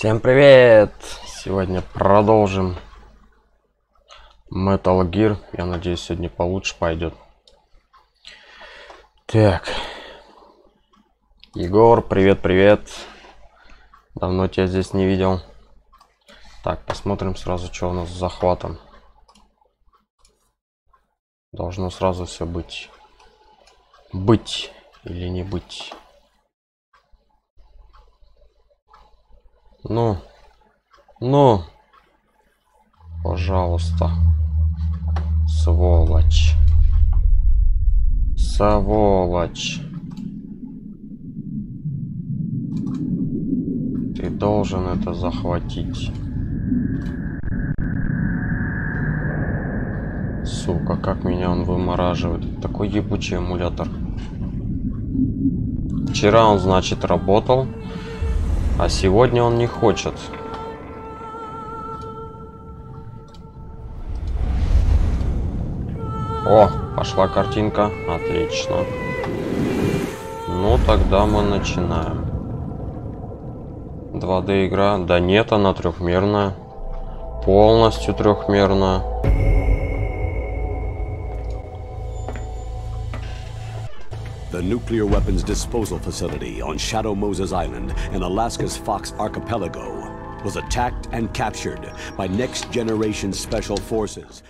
Всем привет! Сегодня продолжим Metal Gear. Я надеюсь, сегодня получше пойдет. Так. Егор, привет. Давно тебя здесь не видел. Так, посмотрим сразу, что у нас с захватом. Должно сразу все быть. Быть или не быть. Ну, пожалуйста, сволочь, ты должен это захватить. Сука, как меня он вымораживает. Такой ебучий эмулятор. Вчера он, значит, работал. А сегодня он не хочет. О, пошла картинка. Отлично. Ну, тогда мы начинаем. 2D игра. Да нет, она трехмерная. Полностью трехмерная. The nuclear weapons disposal facility on Shadow Moses Island in Alaska's Fox Archipelago was attacked and captured by next-generation special forces.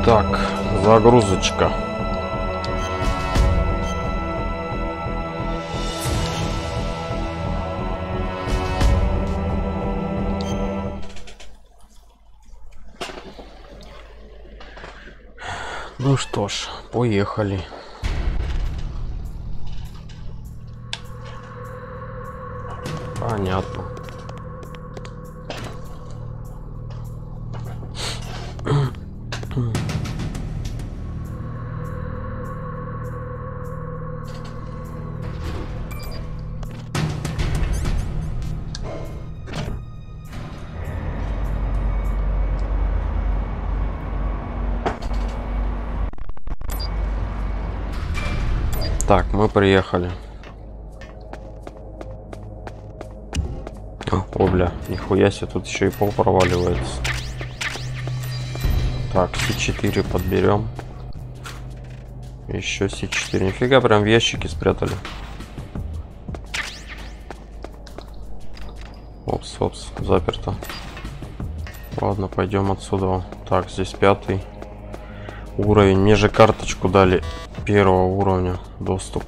Так, загрузочка. Ну что ж, поехали. Понятно. Так, мы приехали. О, бля, нихуя себе, тут еще и пол проваливается. Так, С4 подберем. Еще С4. Нифига, прям в ящики спрятали. Опс, опс, заперто. Ладно, пойдем отсюда. Так, здесь 5 уровень. Мне же карточку дали 1-го уровня. Доступ.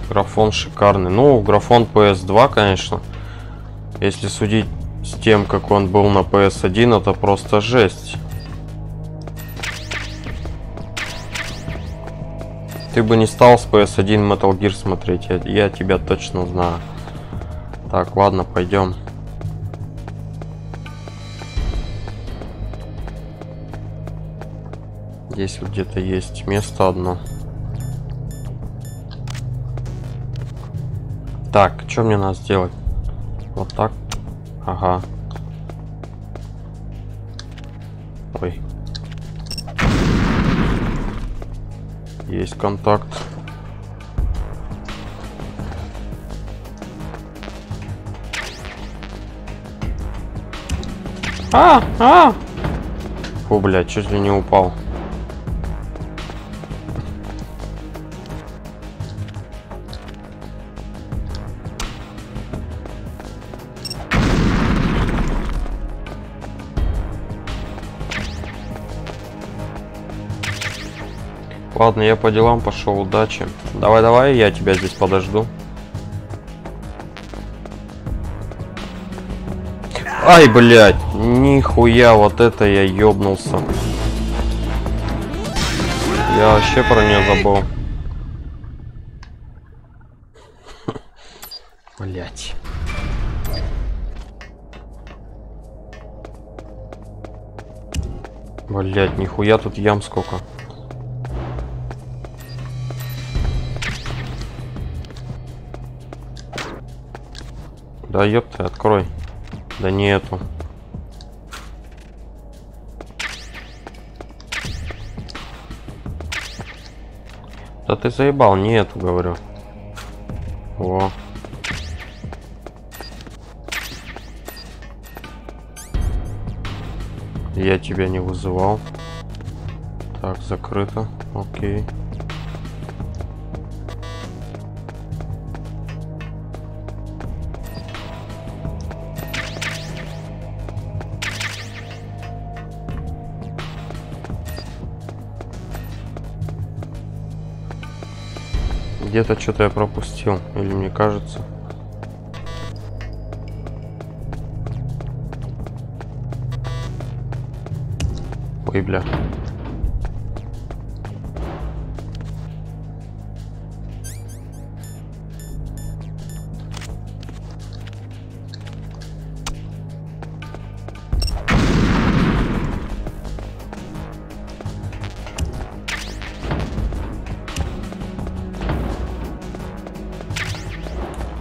Графон шикарный. Ну, графон PS2, конечно. Если судить с тем, как он был на PS1, это просто жесть. Ты бы не стал с PS1 Metal Gear смотреть. Я тебя точно знаю. Так, ладно, пойдем. Здесь вот где-то есть место одно. Так, что мне надо сделать? Вот так. Ага. Ой. Есть контакт. Фу, блядь, чуть ли не упал. Ладно, я по делам пошел, удачи. Давай, я тебя здесь подожду. Ай, блядь, нихуя, вот это я ёбнулся. Я вообще про нее забыл. Блядь. Блядь, нихуя тут ям сколько. Да ёпта, открой. Да нету. Да ты заебал, нету, говорю. О. Я тебя не вызывал. Так, закрыто. Окей. Где-то что-то я пропустил, или мне кажется. Ой, бля.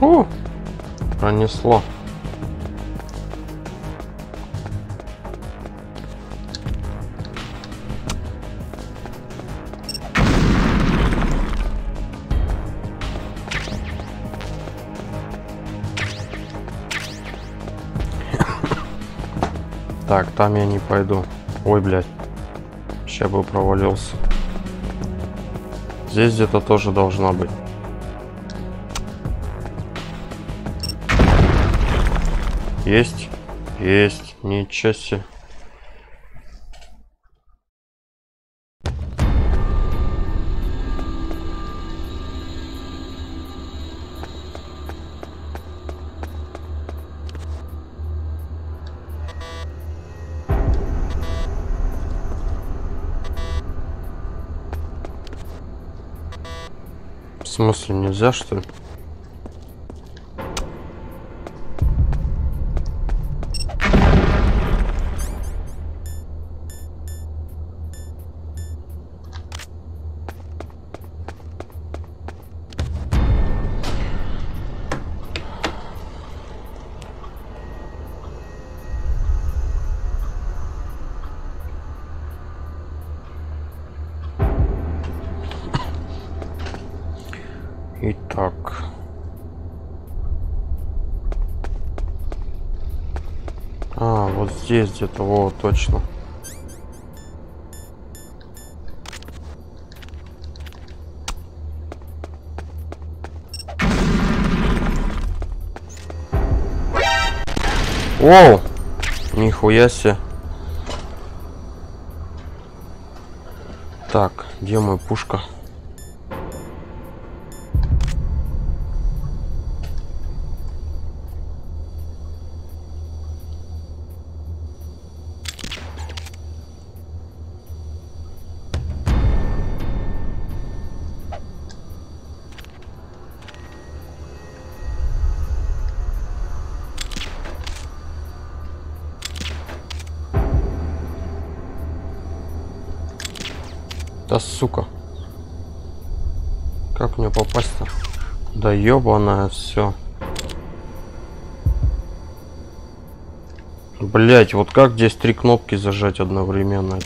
Фу, пронесло. Так, там я не пойду. Ой, блядь. Сейчас бы провалился. Здесь где-то тоже должна быть. Есть? Есть. Ничего себе. В смысле, нельзя, что ли? Итак. А, вот здесь где-то, вот, точно. Оу! Нихуя себе. Так, где моя пушка? Да сука. Как мне попасть-то? Да ёбаное все. Блять, вот как здесь 3 кнопки зажать одновременно?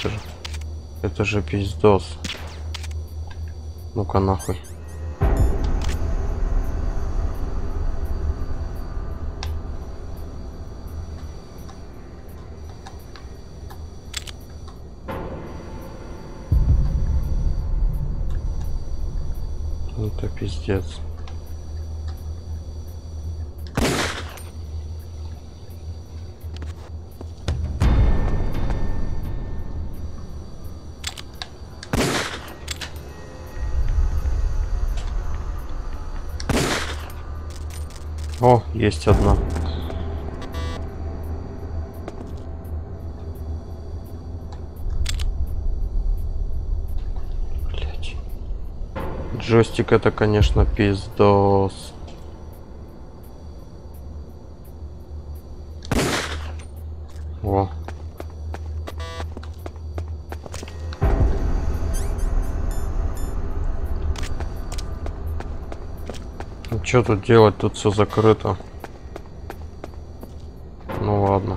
Это же пиздос. Ну-ка нахуй. Это пиздец. О, есть одна. Джойстик это, конечно, пиздос. О. Ну, что тут делать? Тут все закрыто. Ну ладно.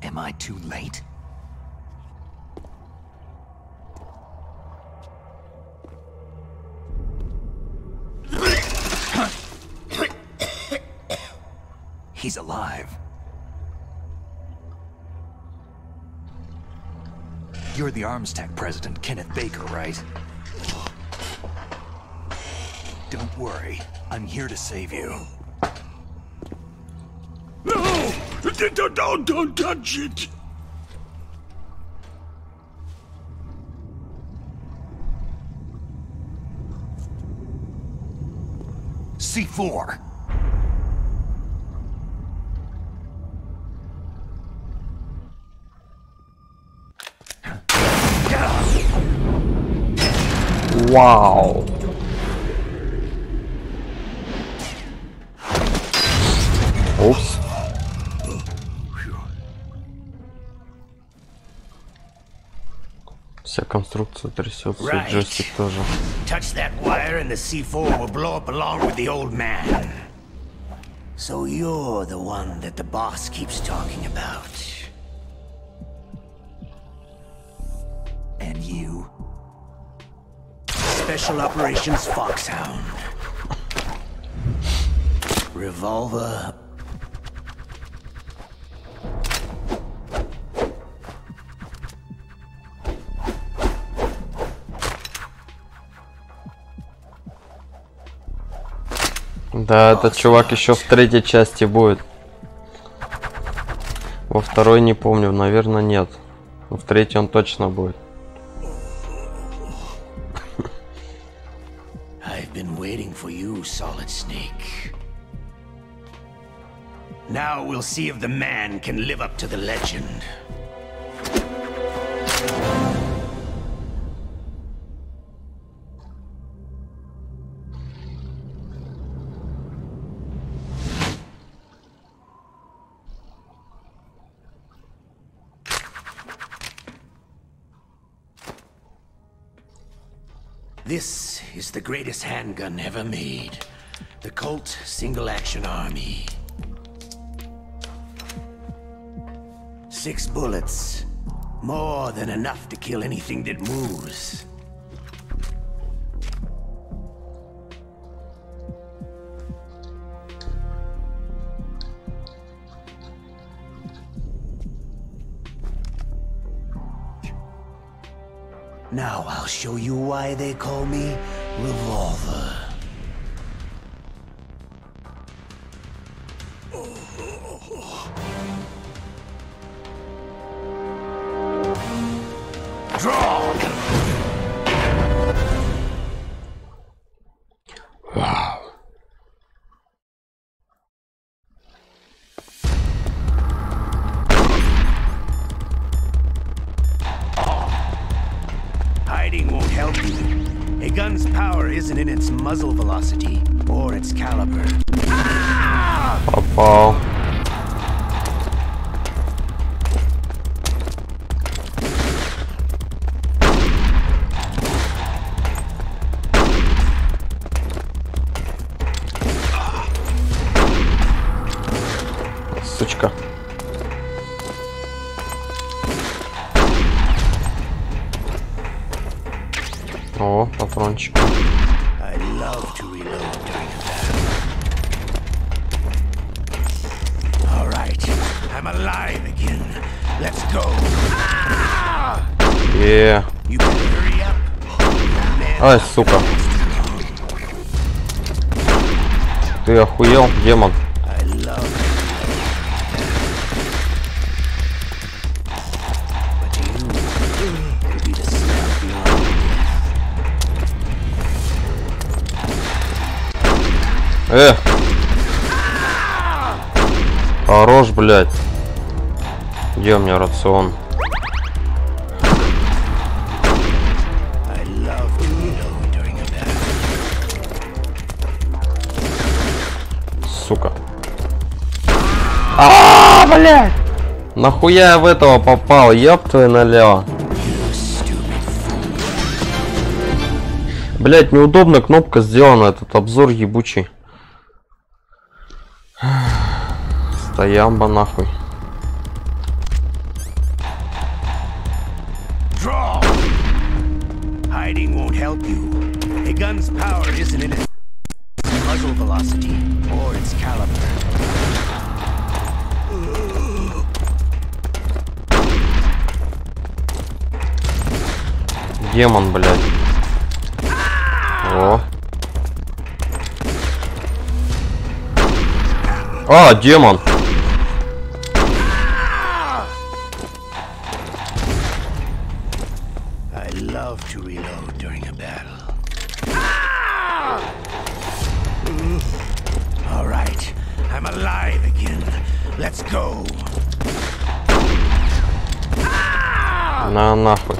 Am I too late? He's alive. You're the arms tech president, Kenneth Baker, right? Don't worry, I'm here to save you. No! Don't touch it! C4. Вау. Упс. Вся конструкция трясется, и джойстик тоже. Touch that wire and the C4 will blow up along with the old man. So you're the one that the boss keeps talking about. And you? Special Operations Foxhound. Revolver. Да, этот чувак еще в третьей части будет. Во второй не помню, наверное, нет. Но в третьей он точно будет. I've been waiting for you, Solid Snake. Now we'll see if the man can live up to the legend. This is the greatest handgun ever made. The Colt Single-Action Army. 6 bullets. More than enough to kill anything that moves. Now I'll show you why they call me Revolver. Draw! Wow. Hiding won't help you. A gun's power isn't in its muzzle velocity or its caliber. Попал. Сучка. О, патрончик. I love to reload during a battle. All right, I'm alive again. Let's go. Yeah. You better hurry up. Ай, сука. Ты охуел, демон? I love it. But you will be the snap beyond death. Хорош, блядь. Где у меня рацион? I love to reload during a battle. Сука. Блядь! Нахуя я в этого попал? Ёб твою налево. Блядь, неудобно кнопка сделана, этот обзор ебучий. Стоямба нахуй. Draw. Hiding won't help you. A gun's power isn't in its muzzle velocity or its caliber. Демон, блядь. О. А, демон. I love to reload during a battle. Let's go. На нахуй.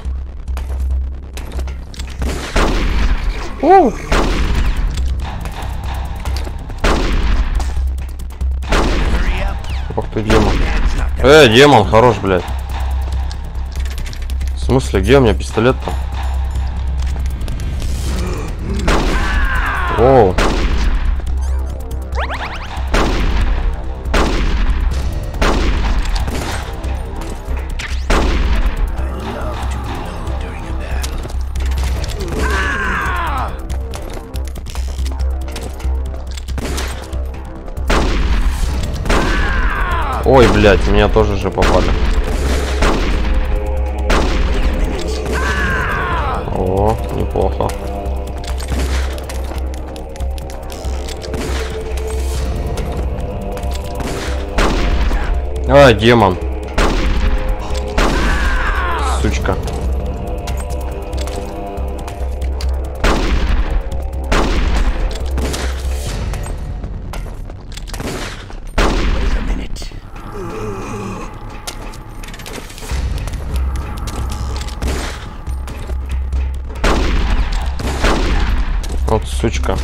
Ох ты, демон. Демон, хорош, блядь. В смысле, где у меня пистолет-то? Оу. Ой, блядь, меня тоже же попали. О, неплохо. А, демон. Сучка. Вот сучка.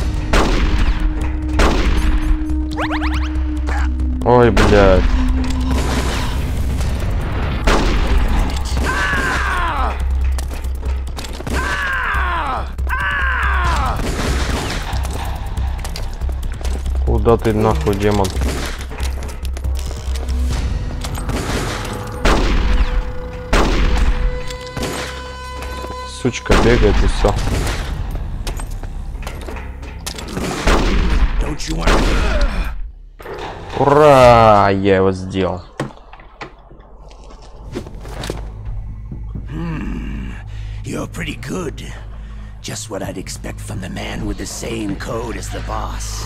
Ой, блядь. Куда ты нахуй, демон? Сучка бегает и все. Ура! Я его сделал. You're pretty good. Just what I'd expect from the man with the same code as the boss.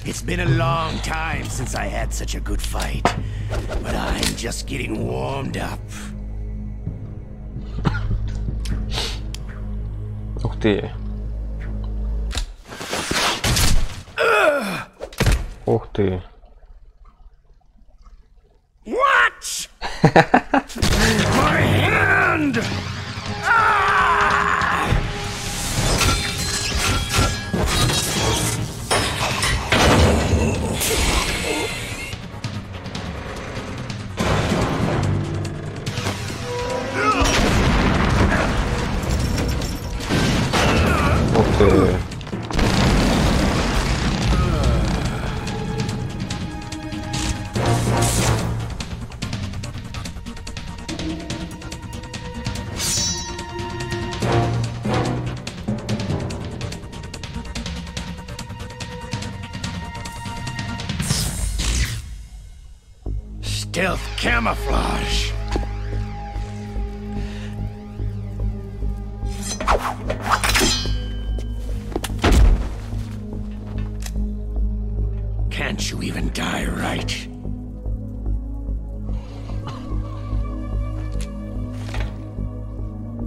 It's been a long time since I had such a good fight, but I'm just getting warmed up. Ух ты. Ух ты. What? My hand! Ух ты. Stealth camouflage. Can't you even die right?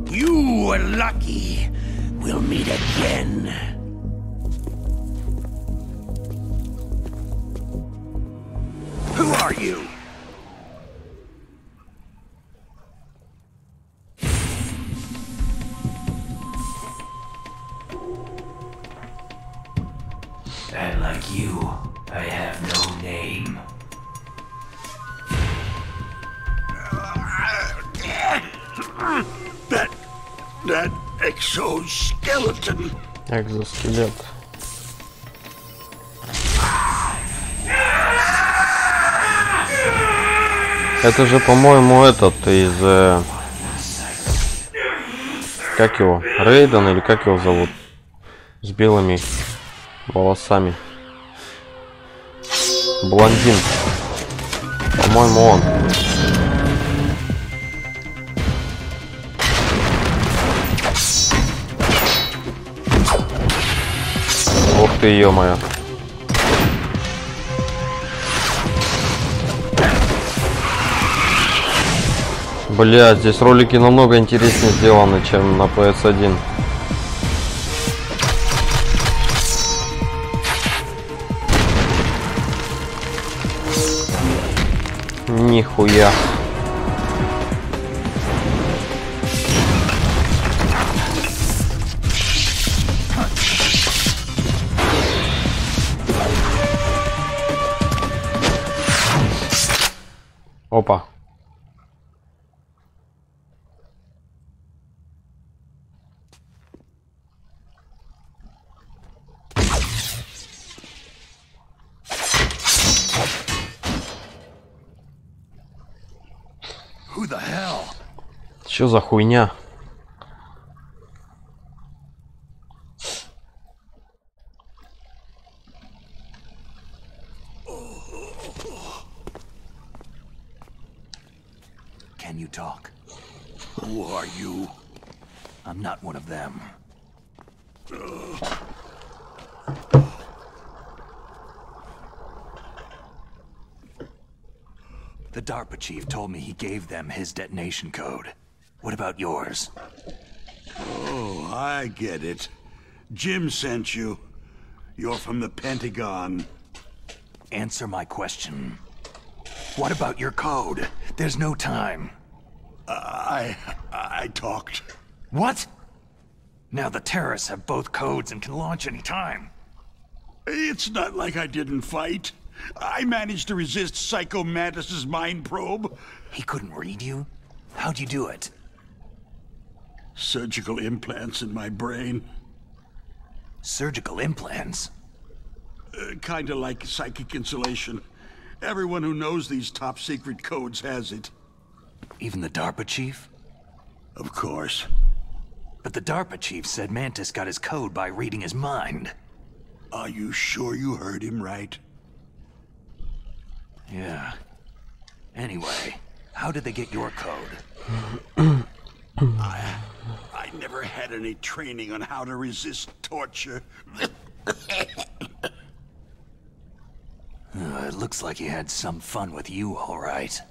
You were lucky. We'll meet again. Who are you? And like you, I have no name. That exoskeleton. Экзоскелет. Это же, по-моему, этот из... как его? Рейден или как его зовут? С белыми волосами. Блондин. По-моему, он. Ух ты, ё-моё. Бля, здесь ролики намного интереснее сделаны, чем на PS1. Нихуя. Опа. Who the hell? Что за хуйня? Can you talk? Who are you? I'm not one of them. The DARPA chief told me he gave them his detonation code. What about yours? Oh, I get it. Jim sent you. You're from the Pentagon. Answer my question. What about your code? There's no time. I talked. What? Now the terrorists have both codes and can launch any time. It's not like I didn't fight. I managed to resist Psycho Mantis's mind probe. He couldn't read you? How'd you do it? Surgical implants in my brain. Surgical implants? Kinda like psychic insulation. Everyone who knows these top secret codes has it. Even the DARPA chief? Of course. But the DARPA chief said Mantis got his code by reading his mind. Are you sure you heard him right? Yeah. Anyway, how did they get your code? I never had any training on how to resist torture. It looks like he had some fun with you, all right.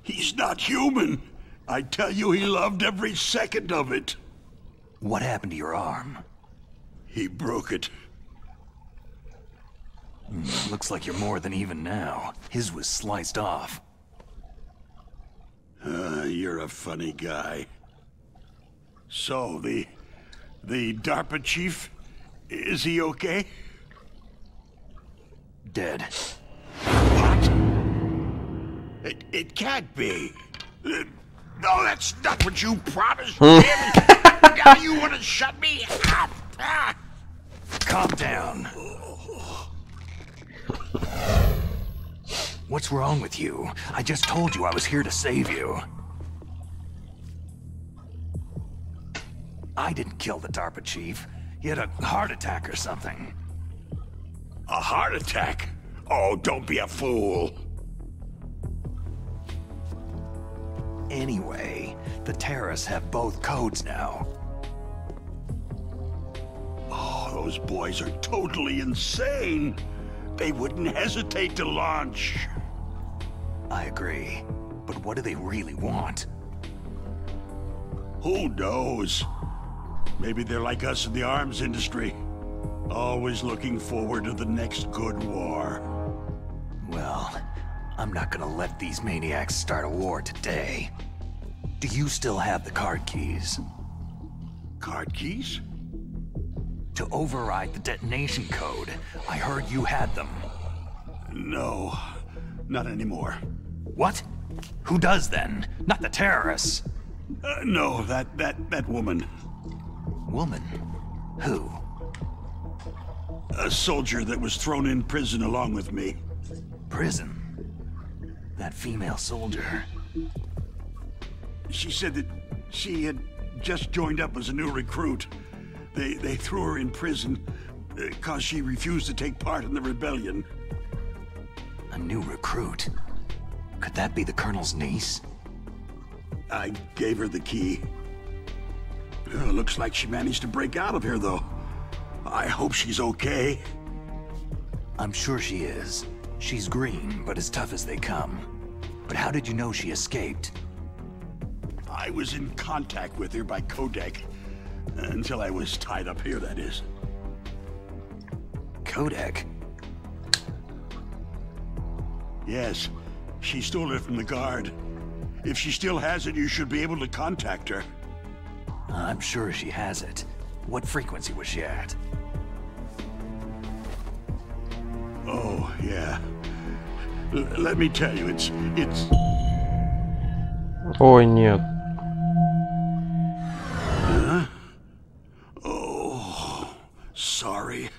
He's not human. I tell you, he loved every second of it. What happened to your arm? He broke it. Looks like you're more than even now. His was sliced off. You're a funny guy. So, the DARPA chief, is he okay? Dead. What? It can't be. No, that's not what you promised him. Now you want to shut me up? Calm down. What's wrong with you? I just told you I was here to save you. I didn't kill the DARPA chief. He had a heart attack or something. A heart attack? Oh, don't be a fool. Anyway, the terrorists have both codes now. Oh, those boys are totally insane. They wouldn't hesitate to launch. I agree. But what do they really want? Who knows? Maybe they're like us in the arms industry. Always looking forward to the next good war. Well, I'm not gonna let these maniacs start a war today. Do you still have the card keys? Card keys? To override the detonation code. I heard you had them. No, not anymore. What? Who does then? Not the terrorists. No, that woman. Woman? Who? A soldier that was thrown in prison along with me. Prison? That female soldier. She said that she had just joined up as a new recruit. They threw her in prison because she refused to take part in the rebellion. A new recruit? Could that be the Colonel's niece? I gave her the key. Looks like she managed to break out of here, though. I hope she's okay. I'm sure she is. She's green, but as tough as they come. But how did you know she escaped? I was in contact with her by codec. Until I was tied up here, that is. Codec? Yes, she stole it from the guard. If she still has it, you should be able to contact her. I'm sure she has it. What frequency was she at? Oh, yeah. Let me tell you, it's... Ой, нет. Huh? Oh, sorry.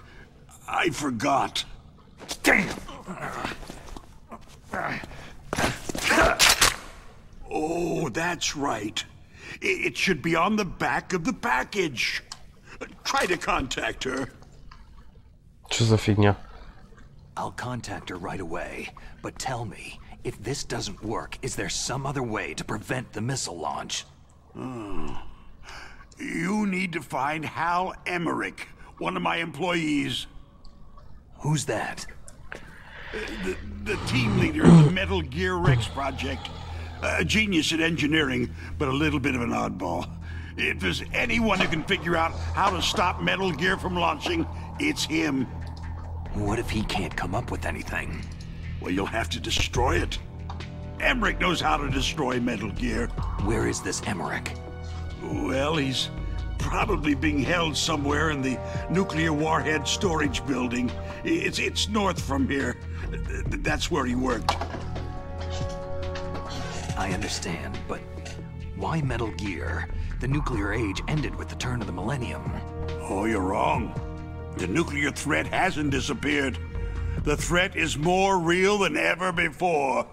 I forgot. Damn! Oh, that's right. It should be on the back of the package. Try to contact her. Что за фигня? I'll contact her right away, but tell me, if this doesn't work, is there some other way to prevent the missile launch? You need to find Hal Emmerich, one of my employees. Who's that? The team leader of the Metal Gear Rex project. A genius at engineering, but a little bit of an oddball. If there's anyone who can figure out how to stop Metal Gear from launching, it's him. What if he can't come up with anything? Well, you'll have to destroy it. Emmerich knows how to destroy Metal Gear. Where is this Emmerich? Well, he's probably being held somewhere in the nuclear warhead storage building. It's north from here. That's where he worked. I understand, but why Metal Gear? The nuclear age ended with the turn of the millennium. Oh, you're wrong. The nuclear threat hasn't disappeared. The threat is more real than ever before.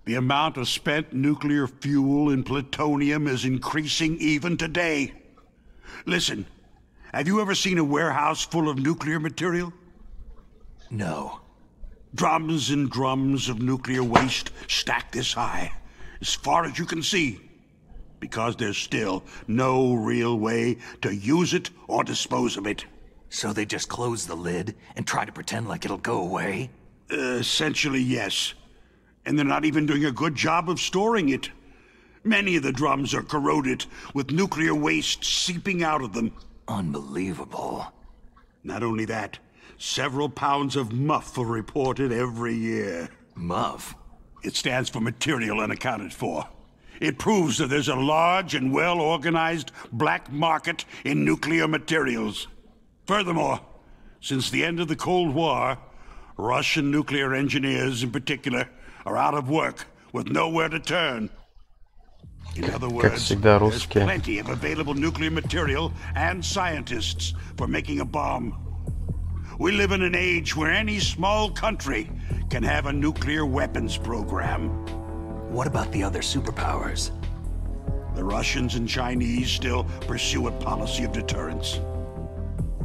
The amount of spent nuclear fuel and plutonium is increasing even today. Listen, have you ever seen a warehouse full of nuclear material? No. Drums and drums of nuclear waste stacked this high, as far as you can see, because there's still no real way to use it or dispose of it. So they just close the lid and try to pretend like it'll go away? Essentially, yes. And they're not even doing a good job of storing it. Many of the drums are corroded, with nuclear waste seeping out of them. Unbelievable. Not only that, several pounds of MUF are reported every year. MUF? It stands for material unaccounted for. It proves that there's a large and well-organized black market in nuclear materials. Furthermore, since the end of the Cold War, Russian nuclear engineers in particular are out of work with nowhere to turn. In other words, there's plenty of available nuclear material and scientists for making a bomb. We live in an age where any small country can have a nuclear weapons program. What about the other superpowers? The Russians and Chinese still pursue a policy of deterrence.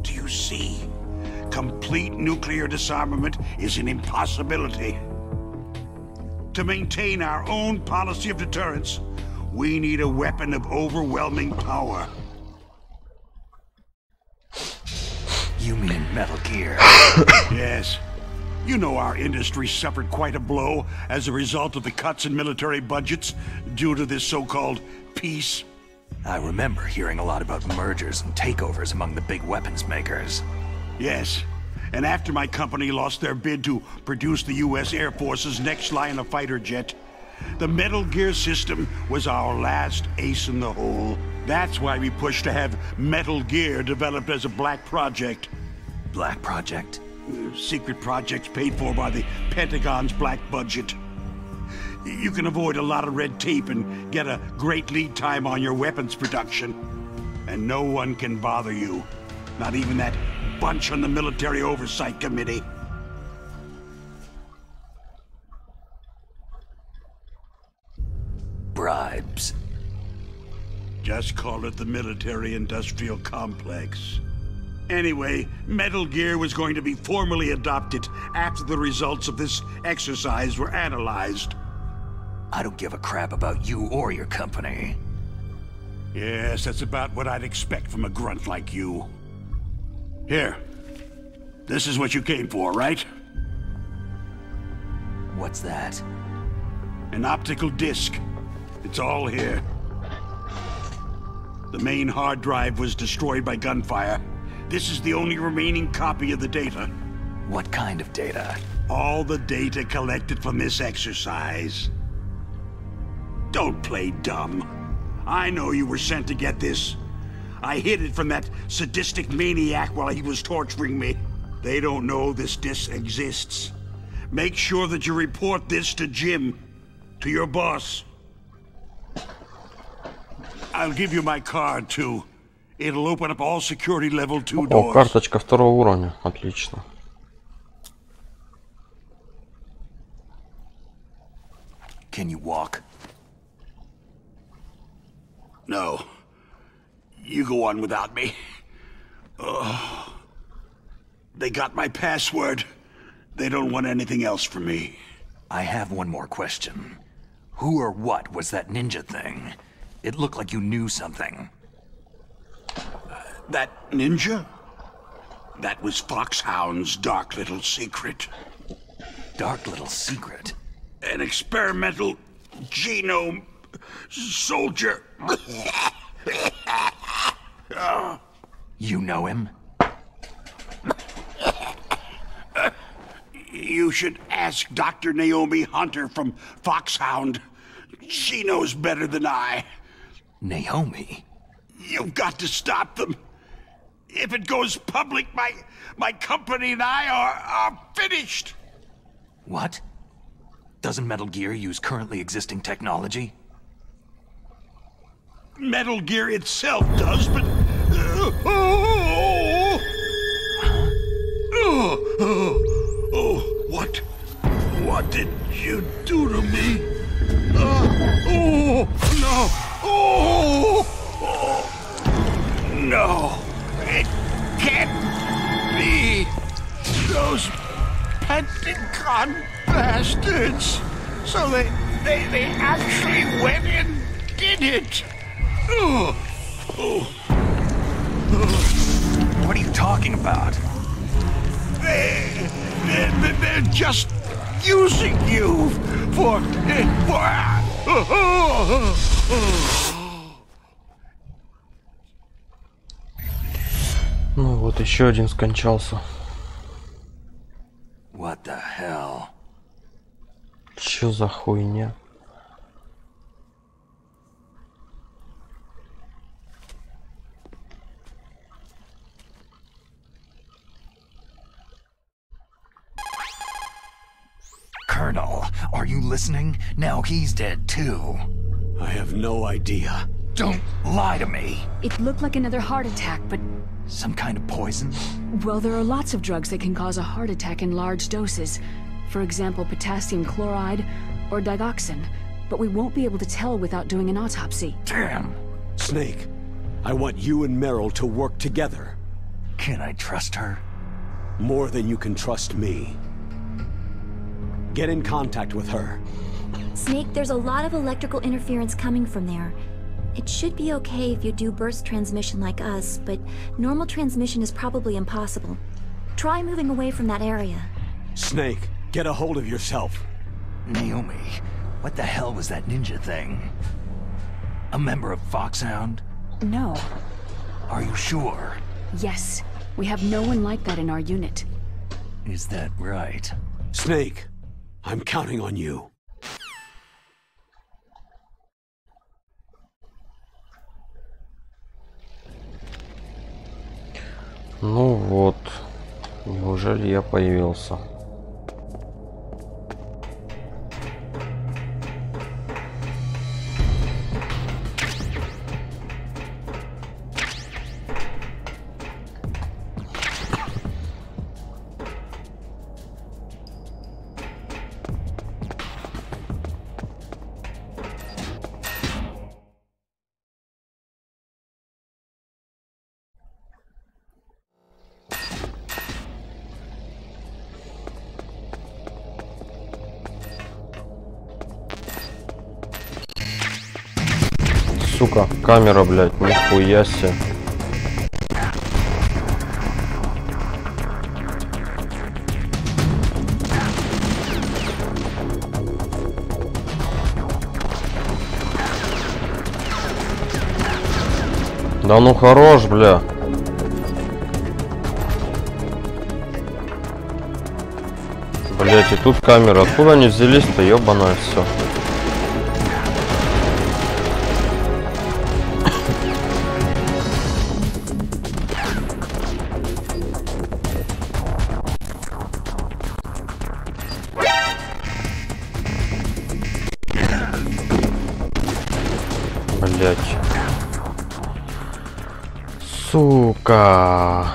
Do you see? Complete nuclear disarmament is an impossibility. To maintain our own policy of deterrence, we need a weapon of overwhelming power. You mean Metal Gear? Yes. You know our industry suffered quite a blow as a result of the cuts in military budgets due to this so-called peace. I remember hearing a lot about mergers and takeovers among the big weapons makers. Yes. And after my company lost their bid to produce the U.S. Air Force's next line of fighter jet, the Metal Gear system was our last ace in the hole. That's why we pushed to have Metal Gear developed as a black project. Black project? Secret projects paid for by the Pentagon's black budget. You can avoid a lot of red tape and get a great lead time on your weapons production. And no one can bother you. Not even that bunch on the Military Oversight Committee. Bribes. Just call it the military-industrial complex. Anyway, Metal Gear was going to be formally adopted after the results of this exercise were analyzed. I don't give a crap about you or your company. Yes, that's about what I'd expect from a grunt like you. Here. This is what you came for, right? What's that? An optical disc. It's all here. The main hard drive was destroyed by gunfire. This is the only remaining copy of the data. What kind of data? All the data collected from this exercise. Don't play dumb. I know you were sent to get this. I hid it from that sadistic maniac while he was torturing me. They don't know this disc exists. Make sure that you report this to Jim, to your boss. I'll give you my card, too. It'll open up all security level 2 doors. О, карточка второго уровня. Отлично. Can you walk? No. You go on without me. They got my password. They don't want anything else from me. I have one more question. Who or what was that ninja thing? It looked like you knew something. That ninja? That was Foxhound's dark little secret. Dark little secret? An experimental genome soldier. You know him? You should ask Dr. Naomi Hunter from Foxhound. She knows better than I. Naomi? You've got to stop them. If it goes public, my company and I are finished. What? Doesn't Metal Gear use currently existing technology? Metal Gear itself does, but... What did you do to me? No, it can't be. Those Pentagon bastards. So they actually went and did it. What are you talking about? They're just using you for... Ну вот еще один скончался. What the hell? Чё за хуйня? Colonel, are you listening? Now he's dead too. I have no idea. Don't lie to me. It looked like another heart attack, but... Some kind of poison? Well, there are lots of drugs that can cause a heart attack in large doses. For example, potassium chloride or digoxin. But we won't be able to tell without doing an autopsy. Damn. Snake, I want you and Meryl to work together. Can I trust her? More than you can trust me. Get in contact with her. Snake, there's a lot of electrical interference coming from there. It should be okay if you do burst transmission like us, but normal transmission is probably impossible. Try moving away from that area. Snake, get a hold of yourself. Naomi, what the hell was that ninja thing? A member of Foxhound? No. Are you sure? Yes. We have no one like that in our unit. Is that right? Snake, I'm counting on you. Ну вот, неужели я появился? Сука, камера, блядь, нихуя себе. Да ну хорош, бля. Блять, и тут камера. Откуда они взялись-то, ёбаное все. Блять. Сука.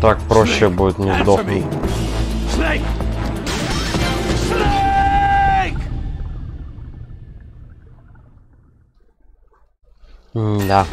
Так проще будет не сдохнуть. Да.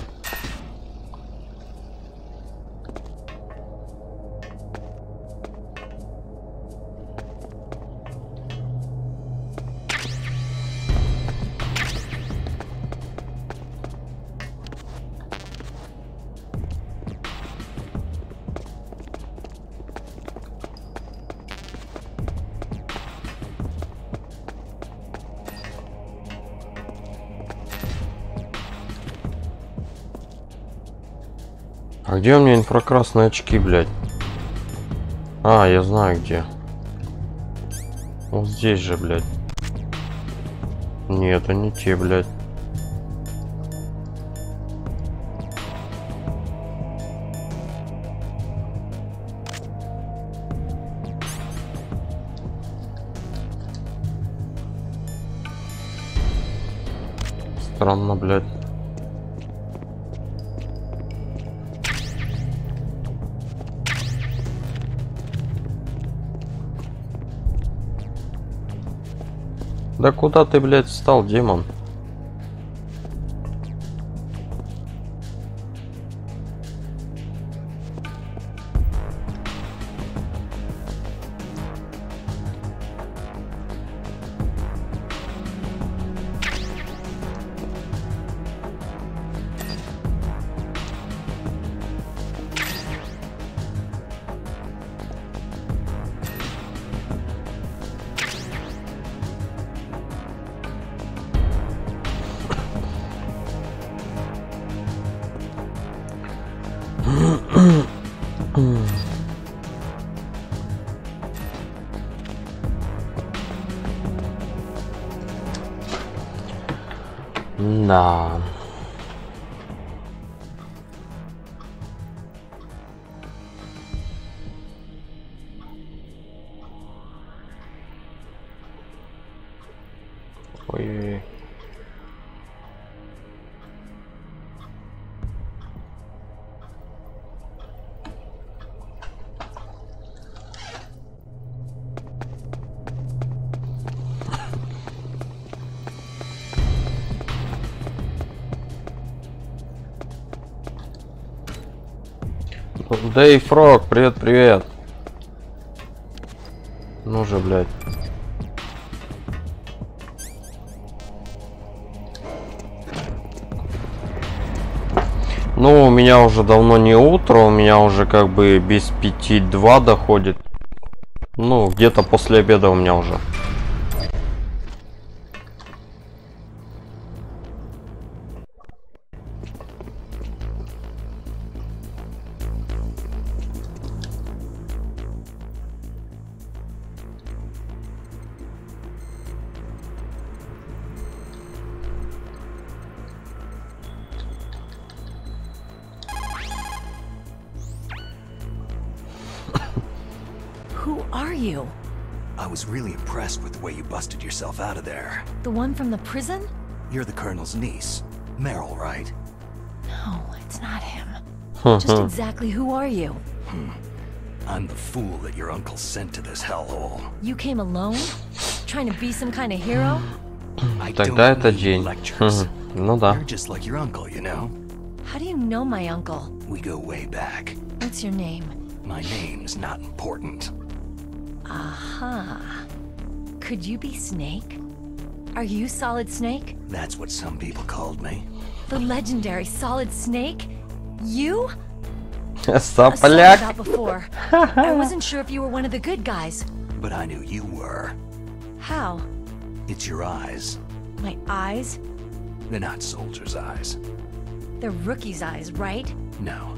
А где у меня инфракрасные очки, блядь? А, я знаю где. Вот здесь же, блядь. Нет, это не те, блядь. Странно, блядь. Да куда ты, блядь, встал, демон? Да. Ой. Дэй Фрог, привет, привет. Ну же, блядь. Ну, у меня уже давно не утро, у меня уже как бы без 5:02 доходит. Ну, где-то после обеда у меня уже. Who are you? I was really impressed with the way you busted yourself out of there. The one from the prison? You're the Colonel's niece, Meryl, right? No, it's not him. Just exactly who are you? I'm the fool that your uncle sent to this hellhole. You came alone? Trying to be some kind of hero? I Тогда don't это need день. lectures. Ну да. You're just like your uncle, you know? How do you know my uncle? We go way back. What's your name? My name's not important. Aha. Could you be Snake? Are you Solid Snake? That's what some people called me. The legendary Solid Snake? You? I saw you Сопляк. about before. I wasn't sure if you were one of the good guys. But I knew you were. How? It's your eyes. My eyes? They're not soldiers' eyes. They're rookies' eyes, right? No.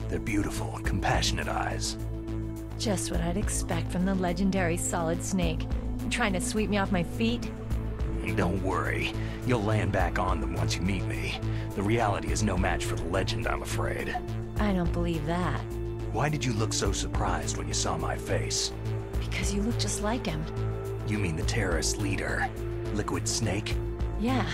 They're beautiful, compassionate eyes. Just what I'd expect from the legendary Solid Snake. Trying to sweep me off my feet? Don't worry. You'll land back on them once you meet me. The reality is no match for the legend, I'm afraid. I don't believe that. Why did you look so surprised when you saw my face? Because you look just like him. You mean the terrorist leader, Liquid Snake? Yeah.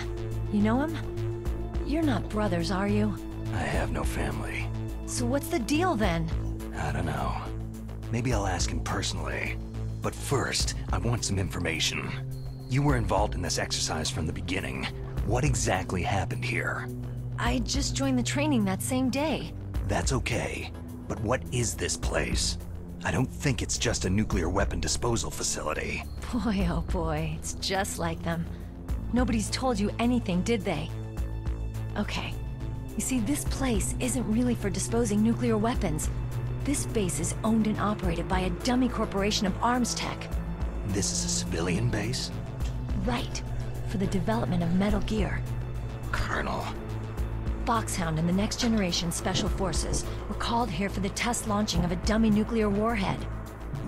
You know him? You're not brothers, are you? I have no family. So what's the deal then? I don't know. Maybe I'll ask him personally. But first, I want some information. You were involved in this exercise from the beginning. What exactly happened here? I just joined the training that same day. That's okay. But what is this place? I don't think it's just a nuclear weapon disposal facility. Boy, oh boy, it's just like them. Nobody's told you anything, did they? Okay. You see, this place isn't really for disposing nuclear weapons. This base is owned and operated by a dummy corporation of arms tech. This is a civilian base? Right. For the development of Metal Gear. Colonel. Foxhound and the Next Generation Special Forces were called here for the test launching of a dummy nuclear warhead.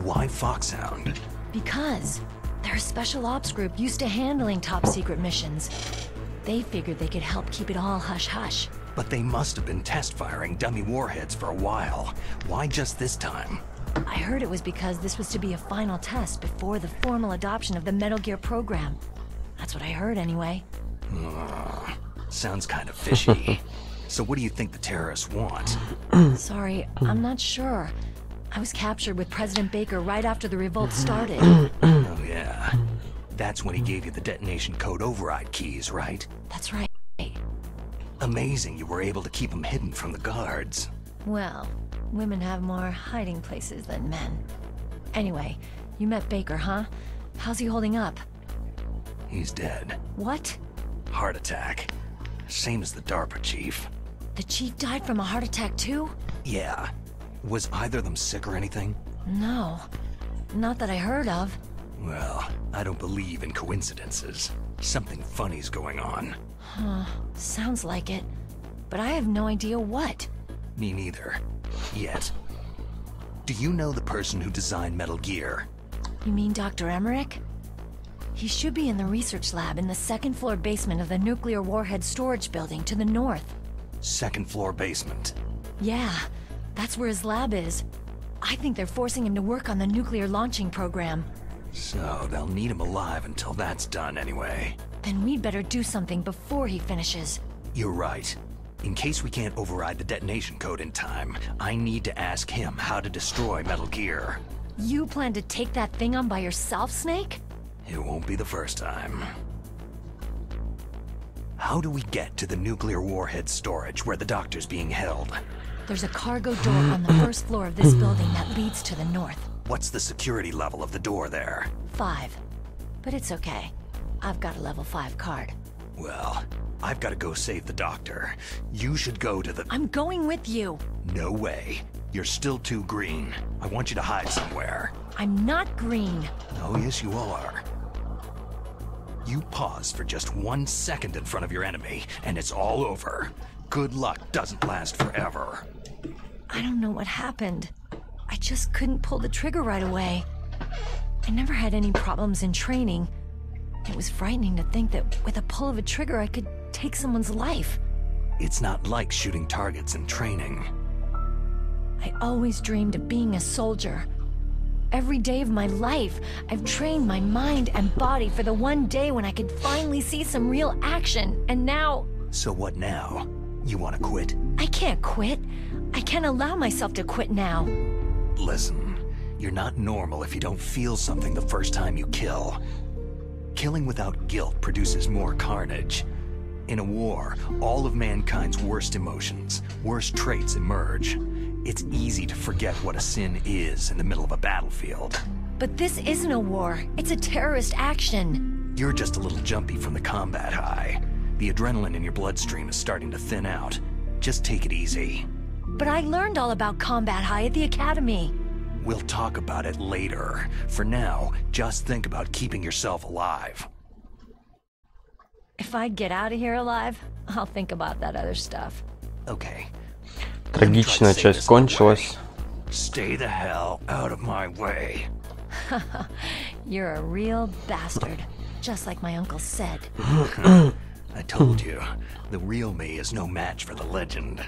Why Foxhound? Because they're a special ops group used to handling top-secret missions. They figured they could help keep it all hush-hush. But they must have been test-firing dummy warheads for a while. Why just this time? I heard it was because this was to be a final test before the formal adoption of the Metal Gear program. That's what I heard anyway. Sounds kind of fishy. So what do you think the terrorists want? Sorry, I'm not sure. I was captured with President Baker right after the revolt started. Oh yeah. That's when he gave you the detonation code override keys, right? That's right. Amazing you were able to keep them hidden from the guards. Well, women have more hiding places than men. Anyway, you met Baker, huh? How's he holding up? He's dead. What? Heart attack. Same as the DARPA chief. The chief died from a heart attack too? Yeah. Was either of them sick or anything? No. Not that I heard of. Well, I don't believe in coincidences. Something funny's going on. Huh. Sounds like it. But I have no idea what. Me neither. Yet. Do you know the person who designed Metal Gear? You mean Dr. Emmerich? He should be in the research lab in the second-floor basement of the nuclear warhead storage building to the north. Second-floor basement? Yeah, that's where his lab is. I think they're forcing him to work on the nuclear launching program. So they'll need him alive until that's done anyway. Then we'd better do something before he finishes. You're right. In case we can't override the detonation code in time, I need to ask him how to destroy Metal Gear. You plan to take that thing on by yourself, Snake? It won't be the first time. How do we get to the nuclear warhead storage where the doctor's being held? There's a cargo door on the first floor of this building that leads to the north. What's the security level of the door there? 5. But it's okay. I've got a level 5 card. Well, I've got to go save the doctor. You should go to the... I'm going with you. No way. You're still too green. I want you to hide somewhere. I'm not green. Oh, yes, you are. You pause for just 1 second in front of your enemy, and it's all over. Good luck doesn't last forever. I don't know what happened. I just couldn't pull the trigger right away. I never had any problems in training. It was frightening to think that with a pull of a trigger I could take someone's life. It's not like shooting targets in training. I always dreamed of being a soldier. Every day of my life, I've trained my mind and body for the one day when I could finally see some real action, and now... So what now? You want to quit? I can't quit. I can't allow myself to quit now. Listen, you're not normal if you don't feel something the first time you kill. Killing without guilt produces more carnage. In a war, all of mankind's worst emotions, worst traits emerge. It's easy to forget what a sin is in the middle of a battlefield. But this isn't a war. It's a terrorist action. You're just a little jumpy from the combat high. The adrenaline in your bloodstream is starting to thin out. Just take it easy. But I learned all about combat high at the academy. We'll talk about it later. For now, just think about keeping yourself alive. If I get out of here alive, I'll think about that other stuff. Okay. Трагичная часть кончилась. Stay the hell out of my way. You're a real bastard, just like my uncle said. I told you, the real me is no match for the legend.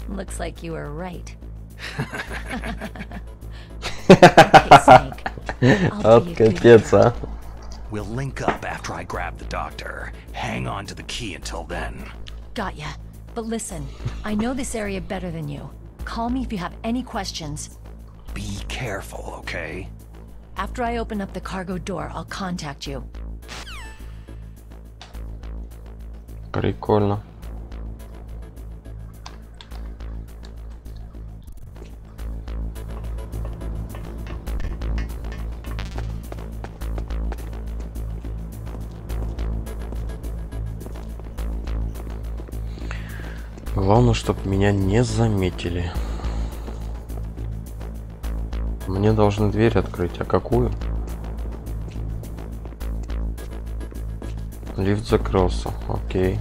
Looks like you were right. Okay, Snake. I'll be your Капец, а. We'll link up after I grab the doctor. Hang on to the key until then. Got ya. But listen, I know this area better than you. Call me if you have any questions. Be careful, okay? After I open up the cargo door, I'll contact you. Прикольно. Главное, чтобы меня не заметили. Мне должны дверь открыть. А какую? Лифт закрылся. Окей.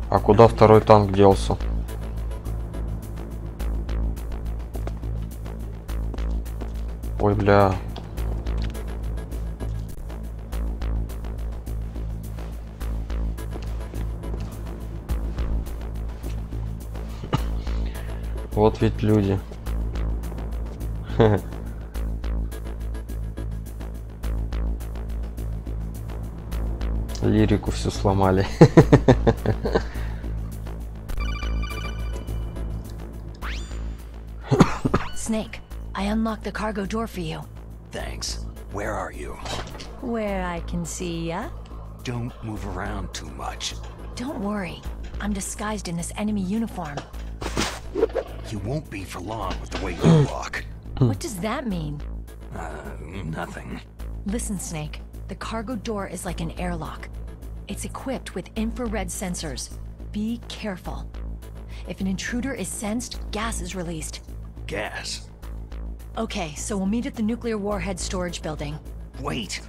А куда второй танк делся? Ой, бля. Вот ведь люди. Лирику всю сломали. Snake, I unlocked the cargo door for you. Thanks. Where are you? Where I can see ya. Don't move around too much. Don't worry. I'm disguised in this enemy uniform. You won't be for long with the way you walk. What does that mean? Nothing. Listen, Snake. The cargo door is like an airlock. It's equipped with infrared sensors. Be careful. If an intruder is sensed, gas is released. Gas? Okay, so we'll meet at the nuclear warhead storage building. Wait!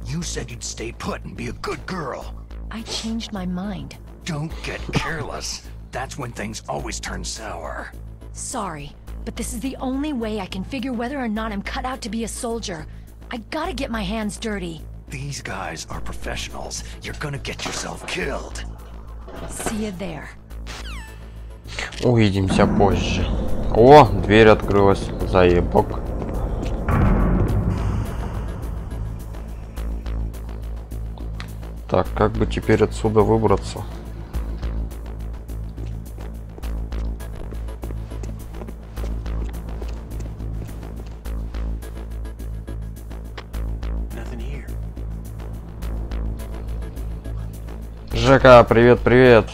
You said you'd stay put and be a good girl. I changed my mind. Don't get careless. That's when things always turn sour. Sorry, but this is the only way I can figure whether or not I'm cut out to be a soldier. I gotta get my hands dirty. These guys are professionals. You're gonna get yourself killed. See you there. Увидимся позже. О, дверь открылась. Заебок. Так, как бы теперь отсюда выбраться? Жека, привет, привет.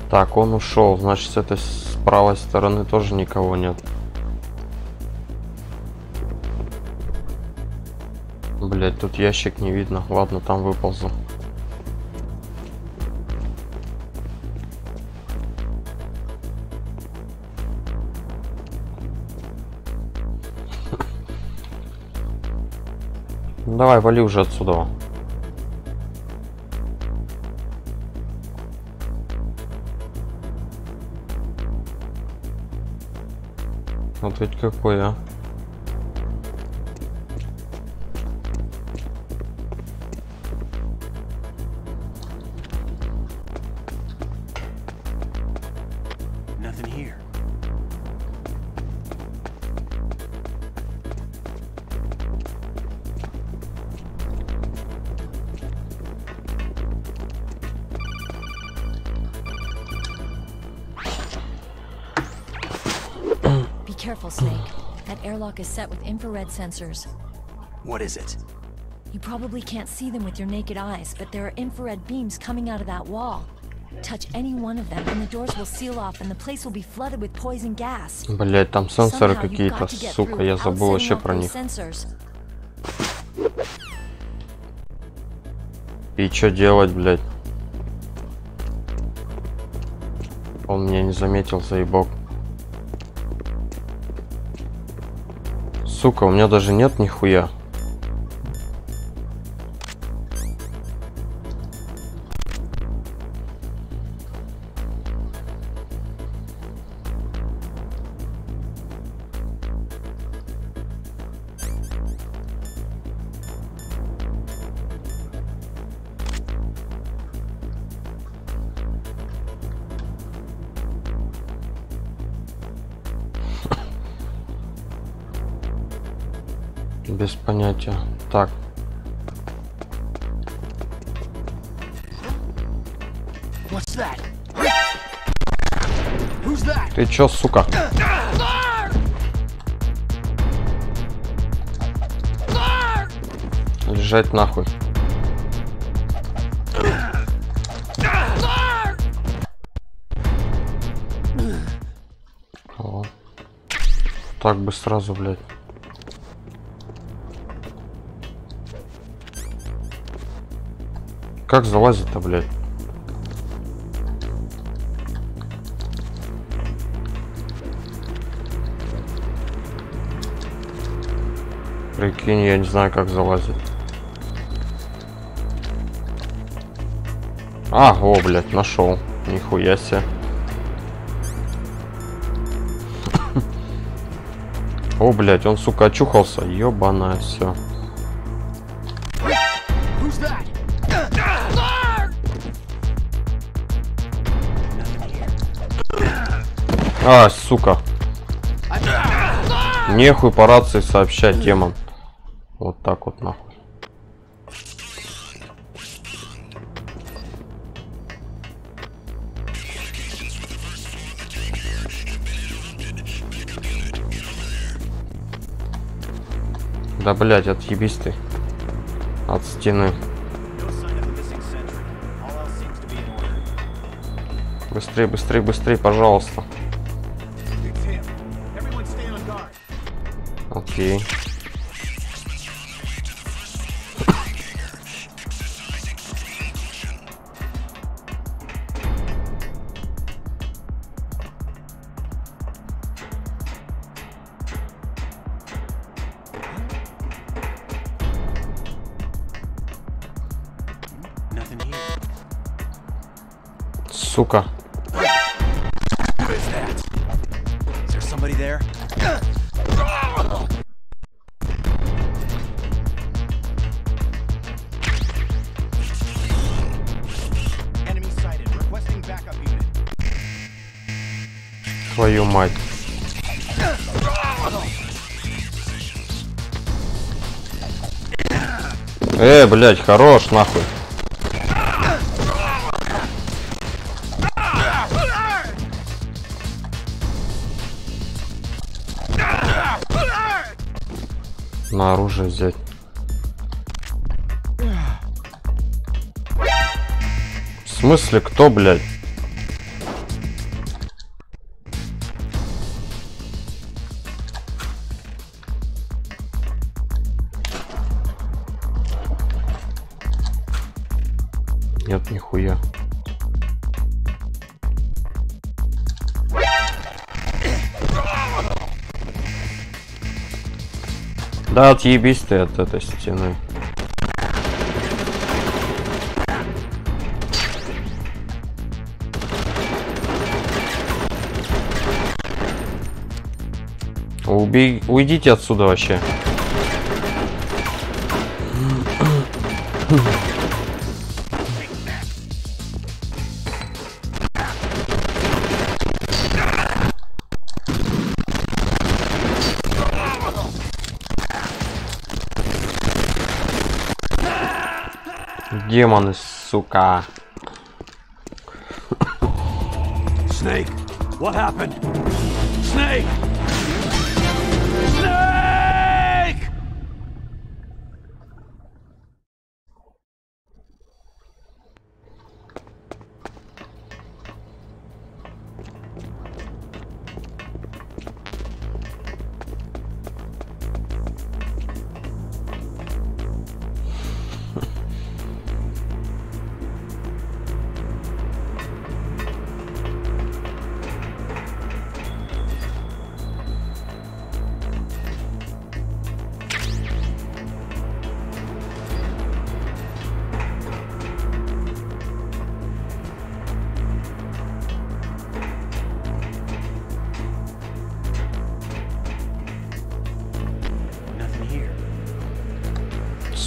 Так, он ушел, значит, с этой с правой стороны тоже никого нет. Блять, тут ящик не видно. Ладно, там выползу. Давай, вали уже отсюда. Вот ведь какой, а. Nothing here. Careful, Snake. That airlock is set with infrared sensors. What is it? You probably can't see them with your naked eyes, but there are infrared beams coming out of that wall. Touch any one of them and the doors will seal off and the place will be flooded with poison gas. Блять, там сенсоры какие-то, сука, я забыл вообще про них. И что делать, блять? Он меня не заметил, заебок. Сука, у меня даже нет нихуя. Без понятия. Так. Ты чё, сука? Лежать нахуй. О. Так бы сразу, блядь. Как залазить-то, блядь? Прикинь, я не знаю, как залазить. А, о, блядь, нашел. Нихуя себе. О, блядь, он, сука, очухался. Ёбаное все. А, сука. Нехуй по рации сообщать демон. Вот так вот нахуй. Да, блядь, отъебись ты. От стены. Быстрее, быстрее, быстрее, пожалуйста. Окей. Сука. Твою мать. Блядь, хорош, нахуй. На оружие взять. В смысле, кто, блядь? Нет, нихуя. Да, отъебись ты от этой стены. Уйдите отсюда вообще. Демоны, сука. Snake, what happened? Snake! Snake!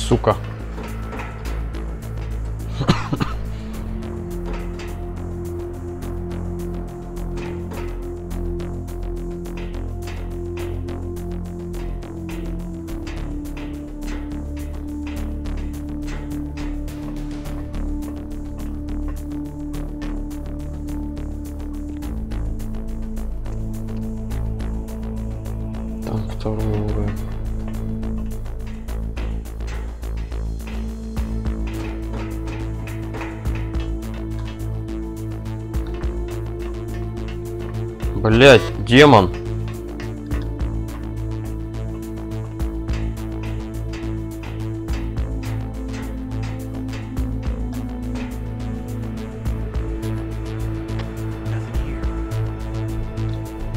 сука. Там второй уровень. Блять, демон.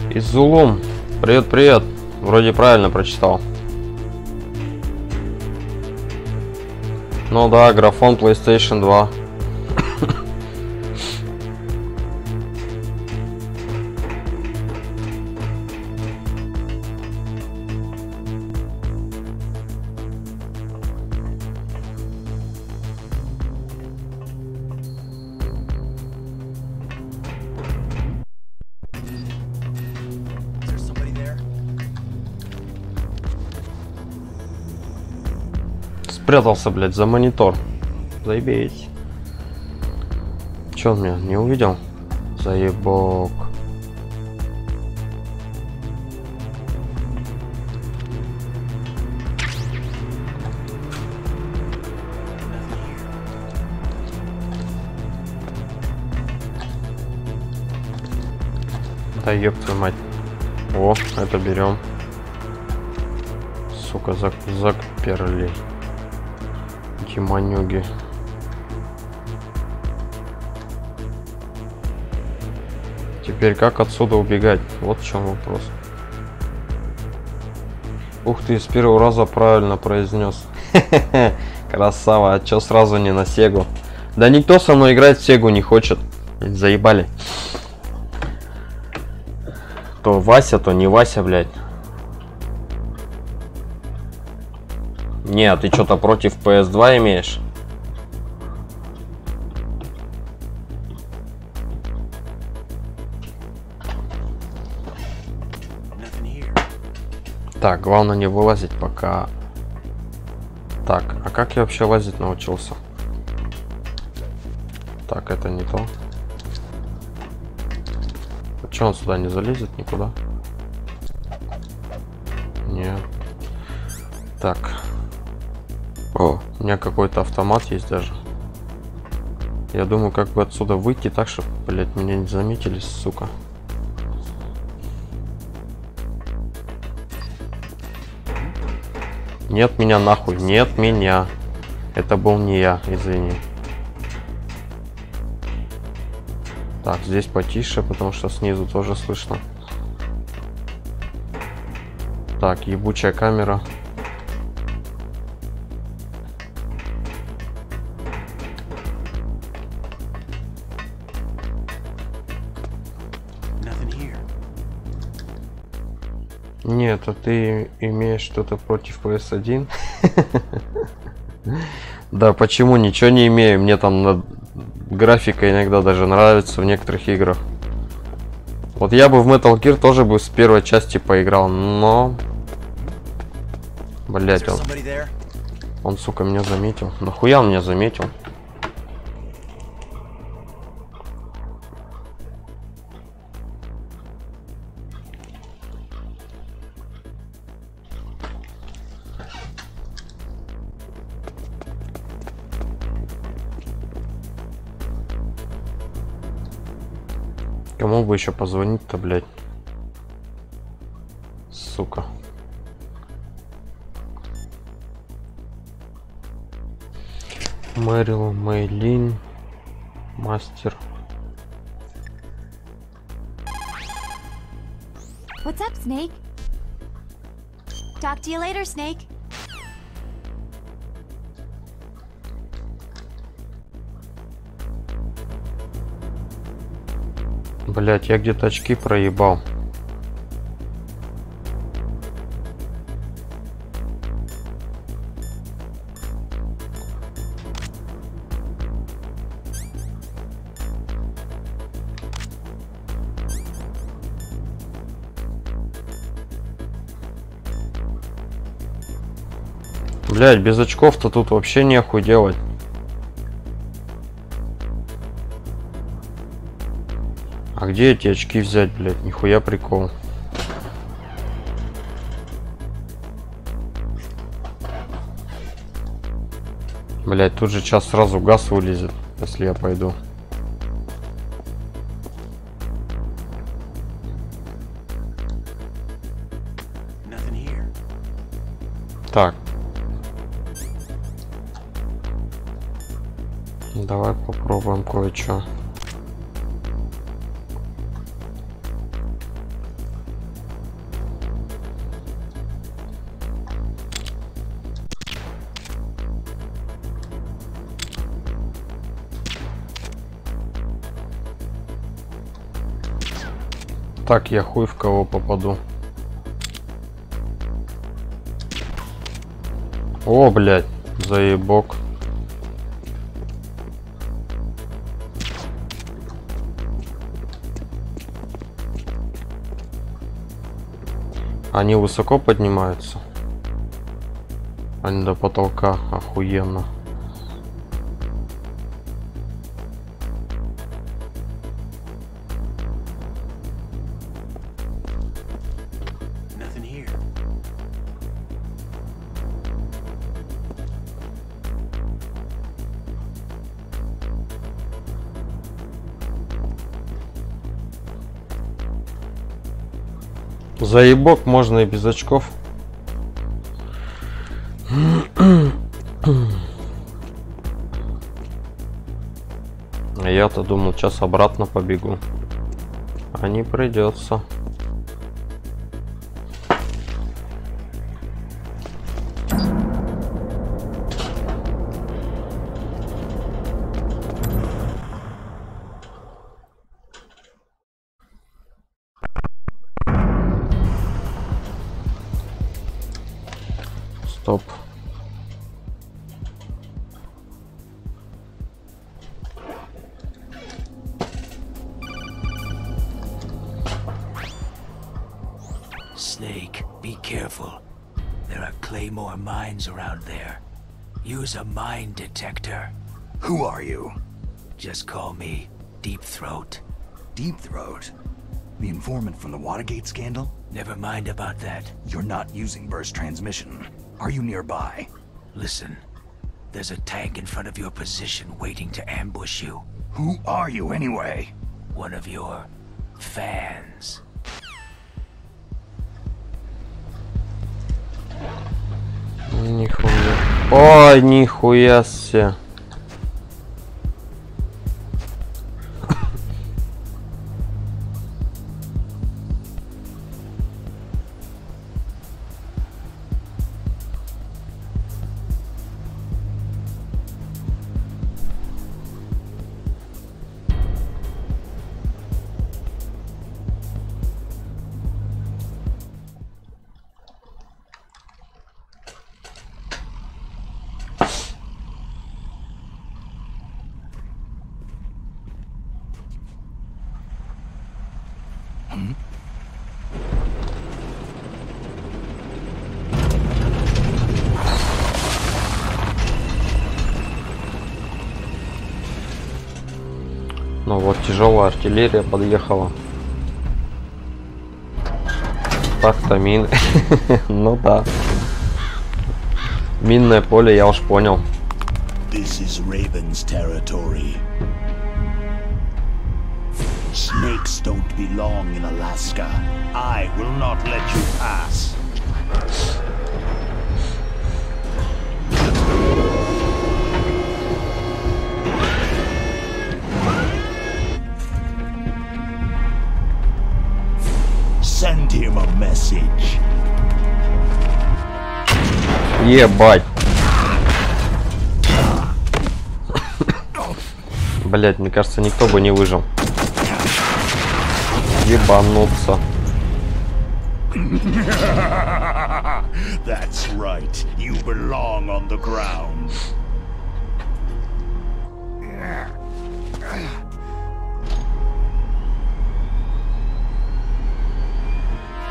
Изулум. Привет, привет. Вроде правильно прочитал. Ну да, графон PlayStation 2. Спрятался, блядь, за монитор. Заебись. Че он меня не увидел? Заебок. Да ёб твою мать. О, это берем. Сука, заперли. Манюги. Теперь как отсюда убегать? Вот в чем вопрос. Ух ты, с первого раза правильно произнес. Красава, а чё сразу не на Сегу? Да никто со мной играть в Сегу не хочет. Заебали. То Вася, то не Вася, блядь. Не, а ты что-то против PS2 имеешь? Так, главное не вылазить пока. Так, а как я вообще лазить научился? Так, это не то. А чё он сюда не залезет никуда? Нет. Так. О, у меня какой-то автомат есть даже. Я думаю, как бы отсюда выйти так, чтобы, блядь, меня не заметили, сука. Нет меня нахуй, нет меня. Это был не я, извини. Так, здесь потише, потому что снизу тоже слышно. Так, ебучая камера. Нет, а ты имеешь что-то против PS1? Да, почему? Ничего не имею. Мне там графика иногда даже нравится в некоторых играх. Вот я бы в Metal Gear тоже бы с первой части поиграл, но... Блять, он, сука, меня заметил. Нахуя он меня заметил? Кому бы еще позвонить-то, блядь? Сука. Мэрил, Мэйлин, мастер. What's up, Snake? Talk to you later, Snake. Блять, я где-то очки проебал. Блядь, без очков-то тут вообще нехуй делать. А где эти очки взять, блядь? Нихуя прикол. Блядь, тут же сейчас сразу газ вылезет, если я пойду. Так. Давай попробуем кое-что. Так, я хуй в кого попаду. О, блядь, заебок. Они высоко поднимаются. Они до потолка, охуенно. Заебок, можно и без очков. А я-то думал, сейчас обратно побегу. А не придется. Стоп. Snake, be careful. There are claymore mines around there. Use a mine detector. Who are you? Just call me Deep Throat. Deep Throat? The informant from the Watergate scandal? Never mind about that. You're not using burst transmission. Are you nearby? Listen, there's a tank in front of your position waiting to ambush you. Who are you anyway? One of your fans. Нихуя. Ой, нихуя себе. Ну вот, тяжелая артиллерия подъехала. Так-то мины. Ну да. Минное поле, я уж понял. This is Raven's territory. Snakes don't belong in Alaska. I will not let you pass. Send him a message. Ебать. Блять, мне кажется, никто бы не выжил. Ебануться. That's right. You belong on the ground.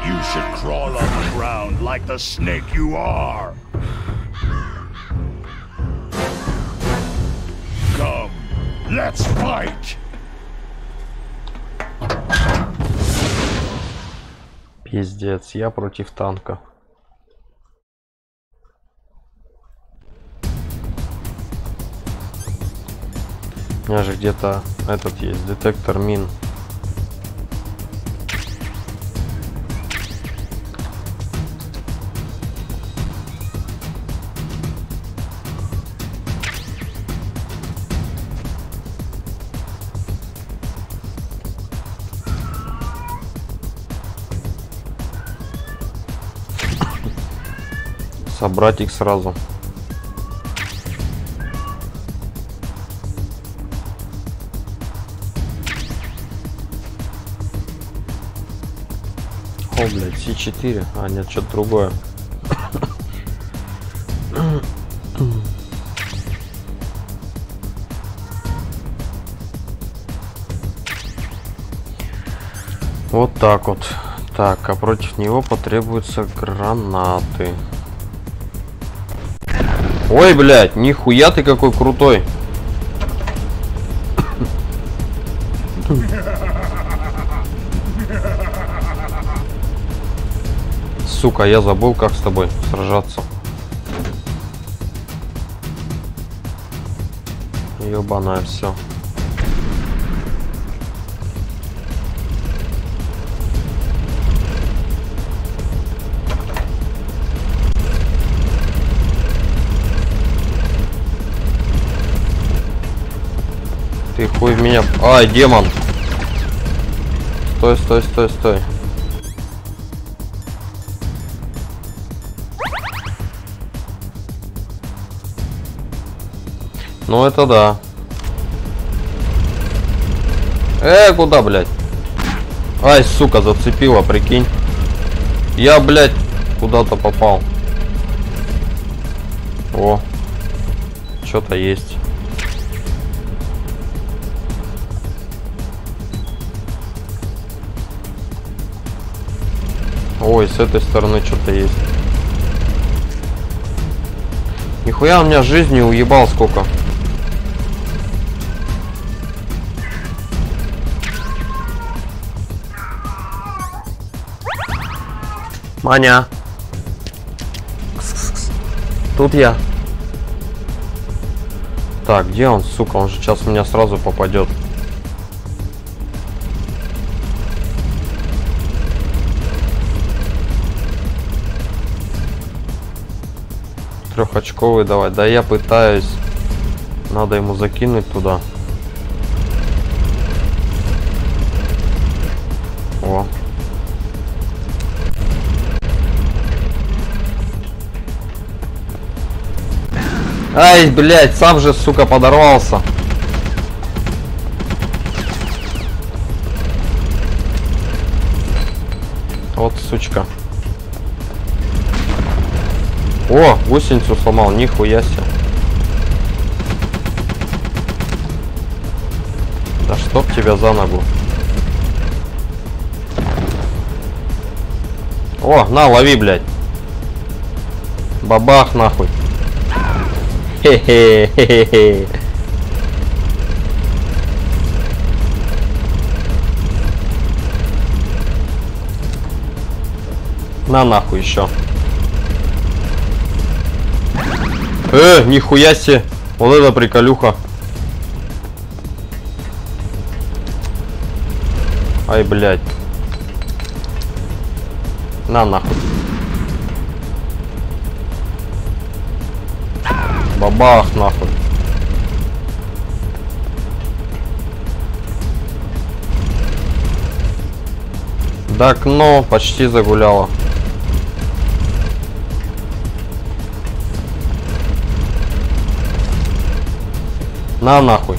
You should crawl on the ground like the snake you are. Let's fight. Пиздец, я против танка. У меня же где-то этот есть, детектор мин. Собрать их сразу. О, блядь, C4. А, нет, что-то другое. Вот так вот. Так, а против него потребуются гранаты. Ой, блядь, нихуя ты какой крутой. Сука, я забыл, как с тобой сражаться. Ёбаное все. Ты хуй в меня. Ай, демон. Стой, стой, стой, стой. Ну это да. Куда, блядь? Ай, сука, зацепила, прикинь. Я, блядь, куда-то попал. О, что-то есть. Ой, с этой стороны что-то есть. Нихуя у меня жизни уебал сколько. Маня. Тут я. Так, где он, сука? Он же сейчас в меня сразу попадет. Трехочковый давай. Да я пытаюсь. Надо ему закинуть туда. О. Ай, блядь, сам же, сука, подорвался. Вот, сучка. О, гусеницу сломал, нихуя себе. Да чтоб тебя за ногу. О, на, лови, блядь. Бабах, нахуй. Хе-хе-хе-хе. На, нахуй еще. Нихуя себе. Вот это приколюха. Ай, блядь. На, нахуй. Бабах, нахуй. Да, окно почти загуляло. На, нахуй.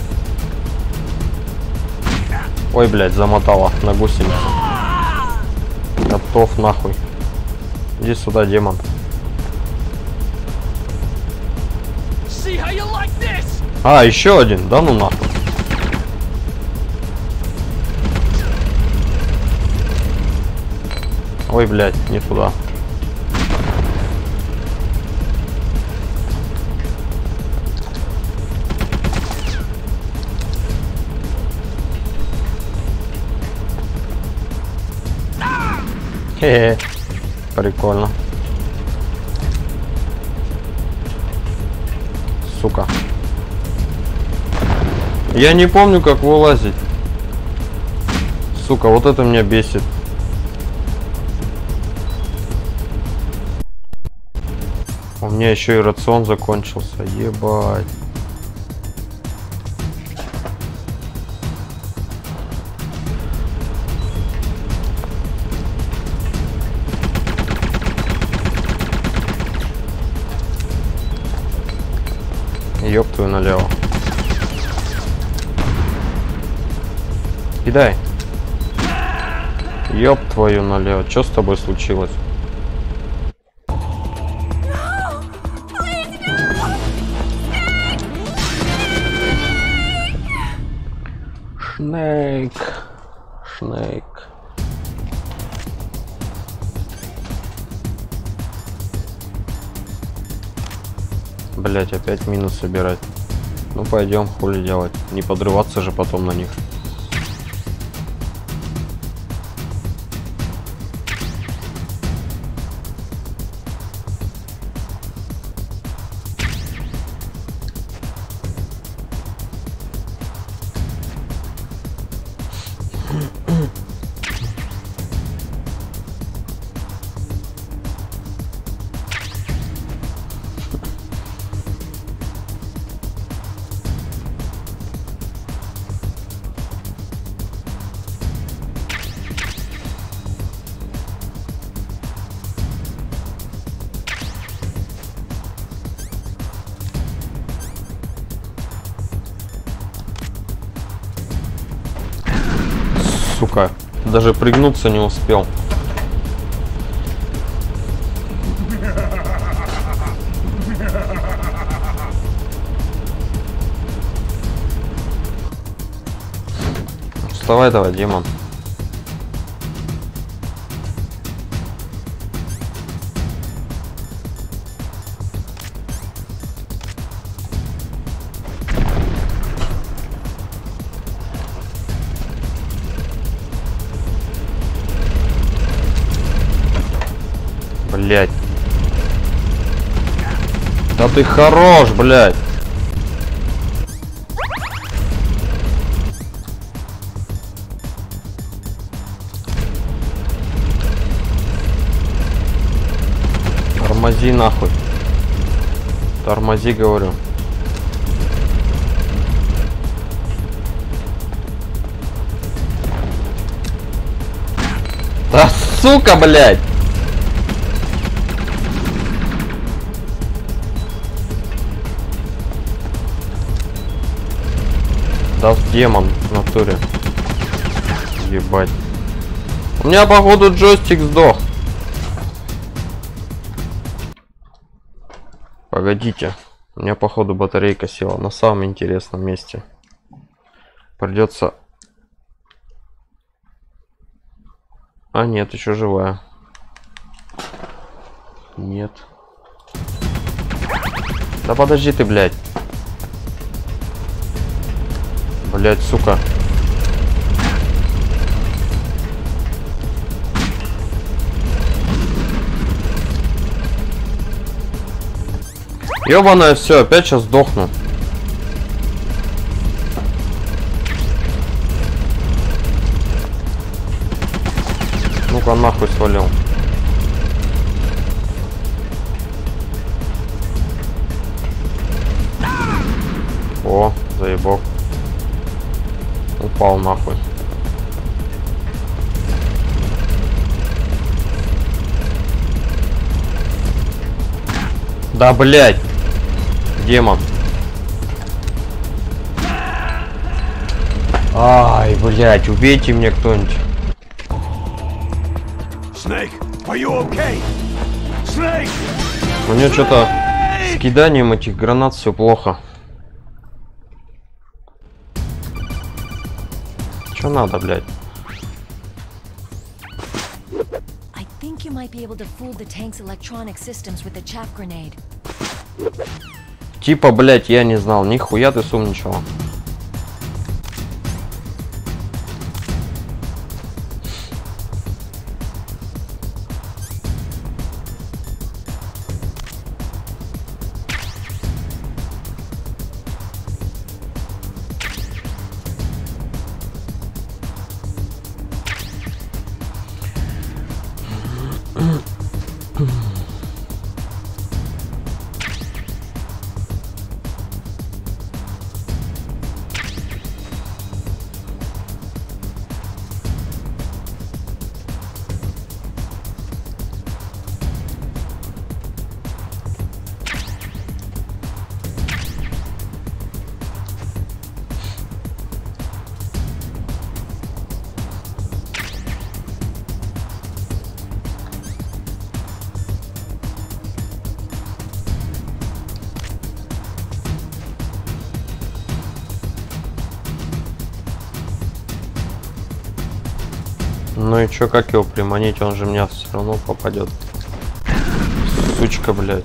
Ой, блядь, замотала на гусеницу. Готов, нахуй. Иди сюда, демон. А, еще один, да ну нахуй. Ой, блядь, не туда. Хе-хе. Прикольно. Сука. Я не помню, как вылазить. Сука, вот это меня бесит. У меня еще и рацион закончился. Ебать. Ёб твою налево. Кидай. Ёб твою налево. Что с тобой случилось? Шнейк. Шнейк. Блять, опять минус собирать. Ну пойдем, хули делать. Не подрываться же потом на них. Сука, даже пригнуться не успел. Вставай давай, демон. Блять. Да ты хорош, блять. Тормози нахуй. Тормози, говорю. Да сука, блять. Да демон в натуре. Ебать. У меня походу джойстик сдох. Погодите. У меня походу батарейка села на самом интересном месте. Придется... А нет, еще живая. Нет. Да подожди ты, блядь. Блять, сука. Ёбаное, все, опять сейчас сдохну. Ну-ка, нахуй свалил. О, заебок. Упал нахуй. Да блять, демон. Ай, блять, убейте мне кто-нибудь. Snake, are you okay? Snake! У него что-то с киданием этих гранат все плохо. Что надо, блядь? Типа, блядь, я не знал. Нихуя ты сумничал. Ну и чё, как его приманить? Он же меня все равно попадет. Сучка, блядь.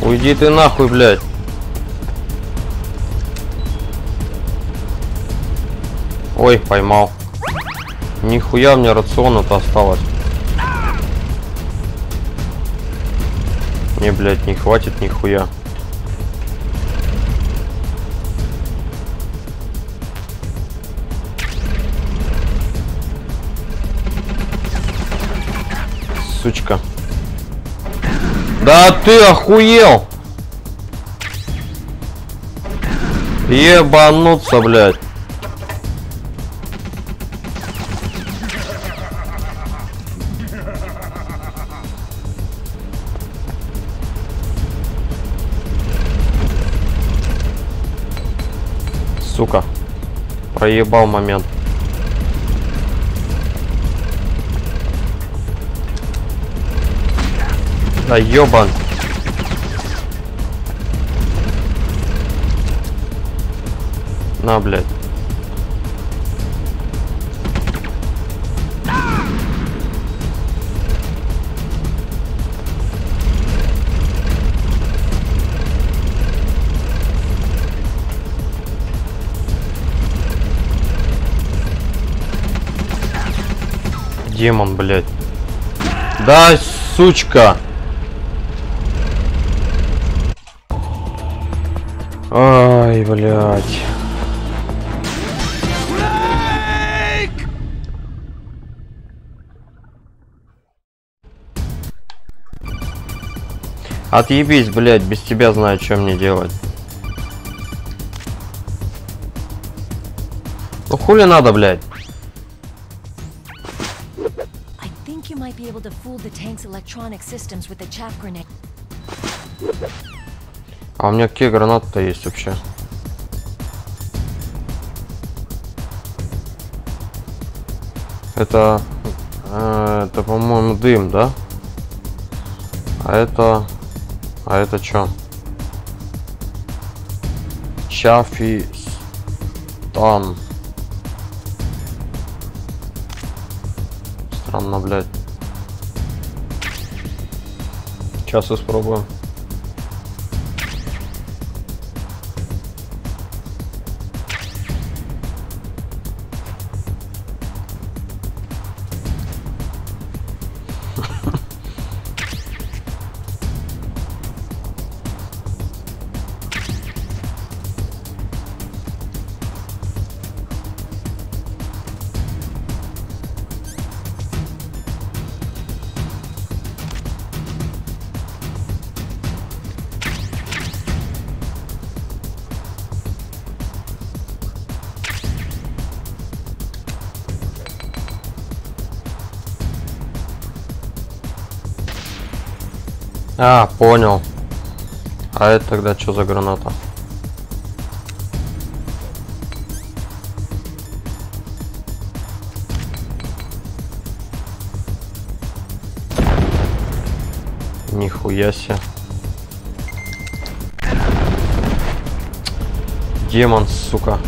Уйди ты нахуй, блядь. Ой, поймал. Нихуя мне рациона-то осталось. Не, блядь, не хватит нихуя. Сучка. Да ты охуел! Ебануться, блядь. Сука. Проебал момент. Да ёбан. На, блядь. Демон, блядь. Да, сучка. Ай, блядь. Отъебись, блядь, без тебя знаю, что мне делать. Ну хули надо, блядь. А у меня какие гранаты-то есть вообще? Это по-моему, дым, да? А это чё? Чафистан. Странно, блядь. Сейчас испробуем. А, понял. А это тогда что за граната? Нихуя себе. Демон, сука.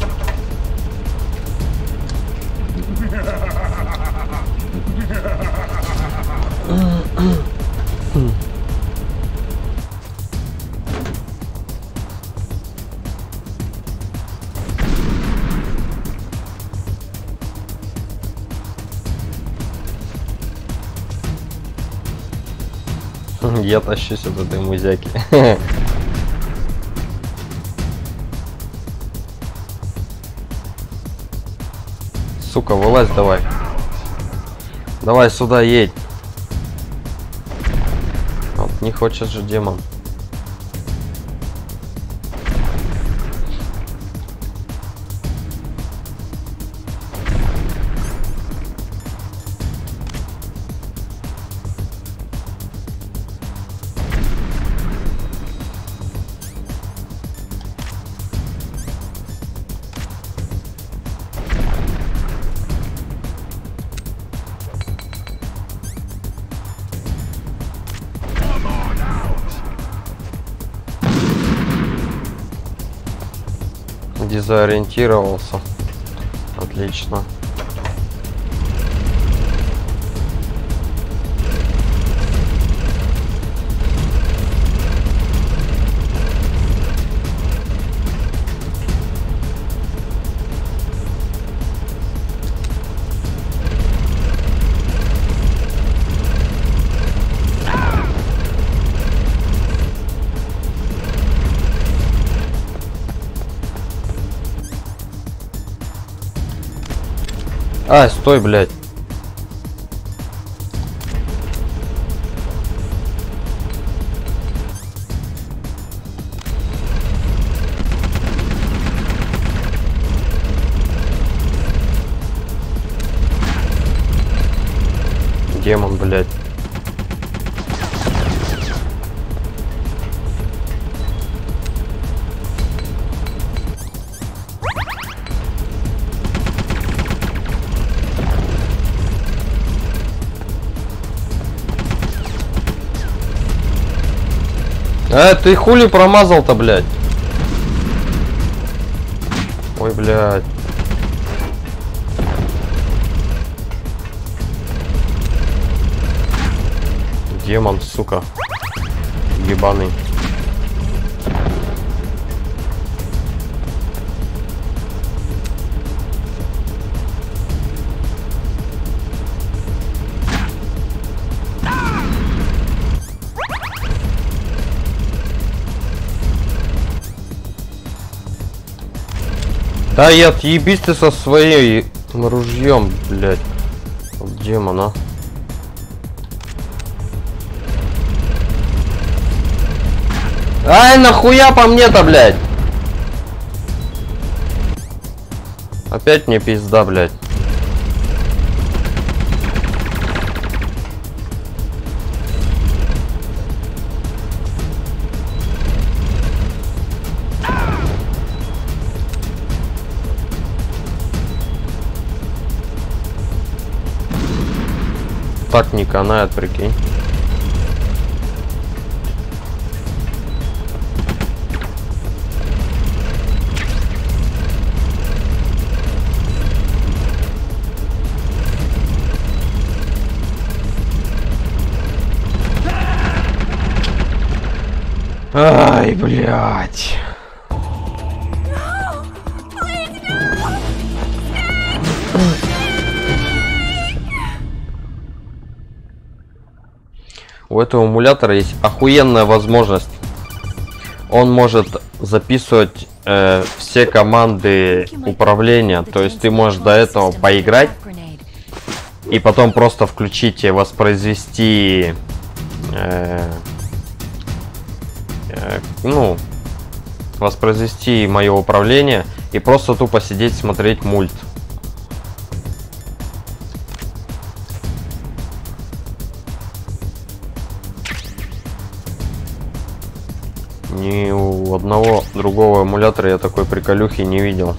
Я тащусь от этой музяки. Сука, вылазь давай. Давай сюда едь. Вот, не хочет же демон. Дезориентировался. Отлично. А, стой, блядь. Демон, блядь. Ты хули промазал-то, блядь? Ой, блядь. Демон, сука. Ебаный. Да и отъебись ты со своим ружьем, блядь. Демон, а. Ай, нахуя по мне-то, блядь? Опять мне пизда, блядь. Так не канает, прикинь. Ай, блядь. У этого эмулятора есть охуенная возможность. Он может записывать все команды управления. То есть ты можешь до этого поиграть и потом просто включить и воспроизвести воспроизвести мое управление и просто тупо сидеть смотреть мульт. Ни у одного другого эмулятора я такой приколюхи не видел.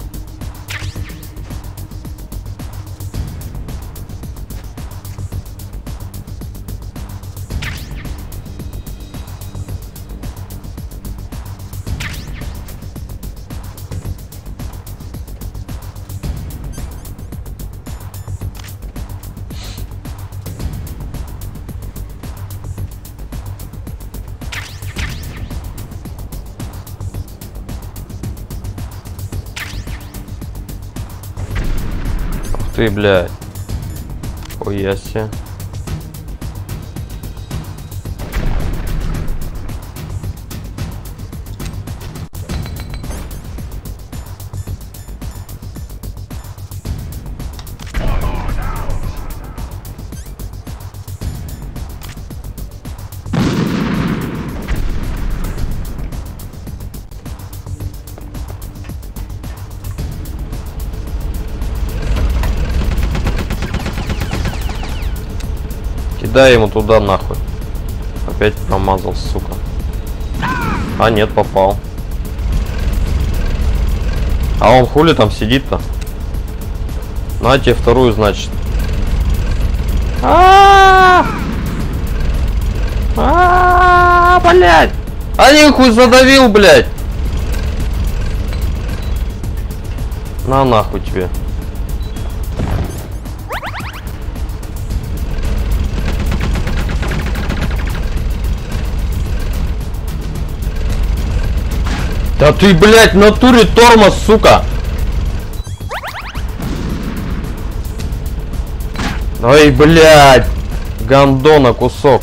ты, блядь. Ой, я себе. Дай ему туда нахуй. Опять промазал, сука. А нет, попал. А он хули там сидит-то? На тебе вторую, значит. Блядь! А не хуй задавил, блядь! На нахуй тебе. Да ты, блядь, в натуре тормоз, сука! Ой, блядь! Гандона кусок.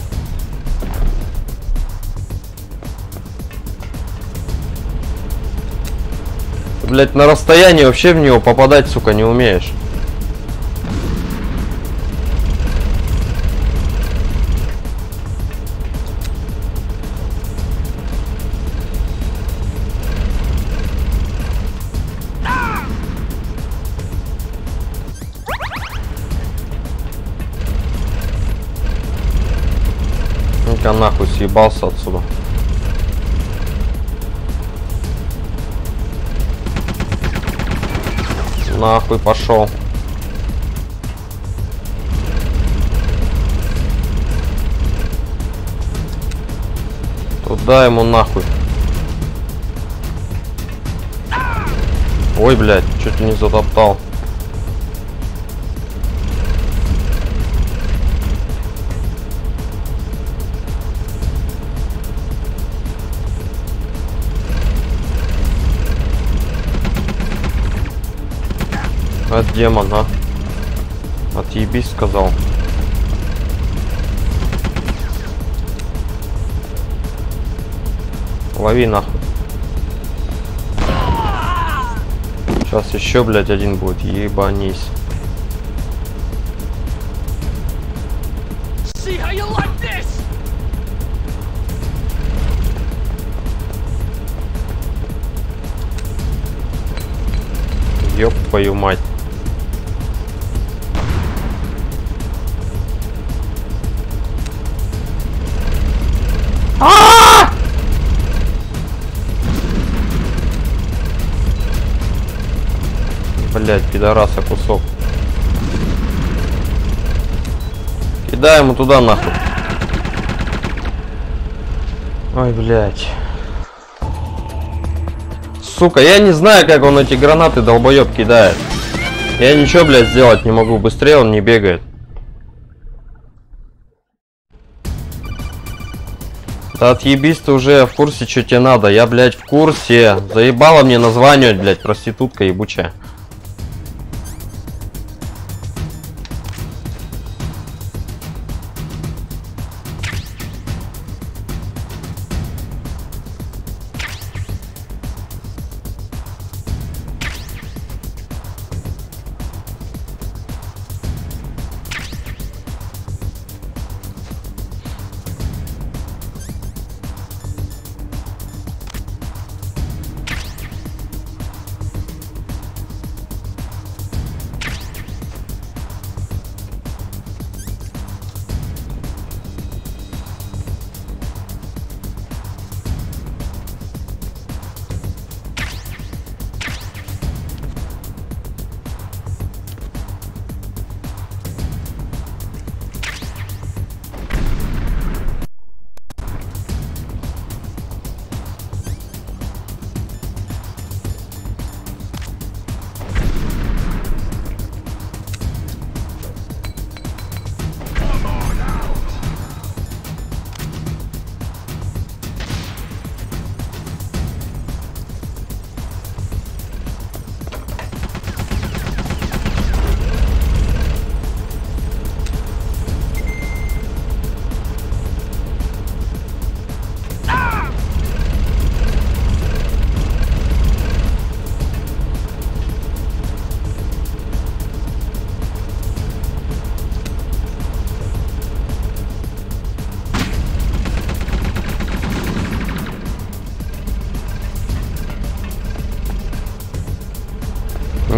Блядь, на расстоянии вообще в него попадать, сука, не умеешь. Ну-ка нахуй съебался отсюда. Нахуй пошел. Туда ему нахуй. Ой, блядь, чуть не затоптал. От демона. Отъебись, сказал. Лови нахуй. Сейчас еще, блядь, один будет. Ебанись. Ёб твою мать. Блять, пидораса кусок. Кидай ему туда нахуй. Ой, блять. Сука, я не знаю, как он эти гранаты долбоеб кидает. Я ничего, блядь, сделать не могу. Быстрее он не бегает. Да отъебись ты уже, в курсе, что тебе надо. Я, блядь, в курсе. Заебало мне названивать, блядь, проститутка ебучая.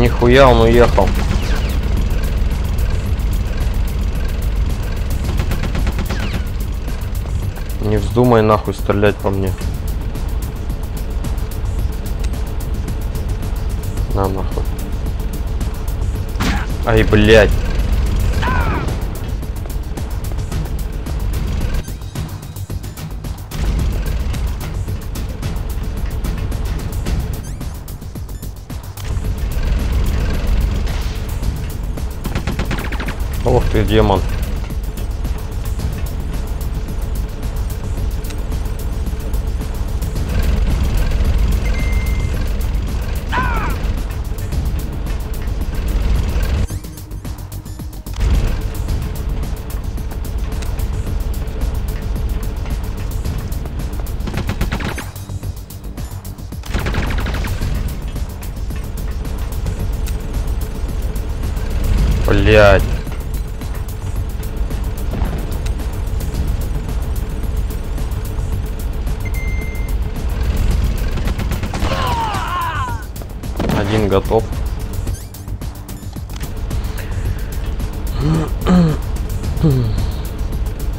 Нихуя, он уехал. Не вздумай нахуй стрелять по мне. На нахуй. Ай, блядь. Ох ты, демон. Блядь. Один готов.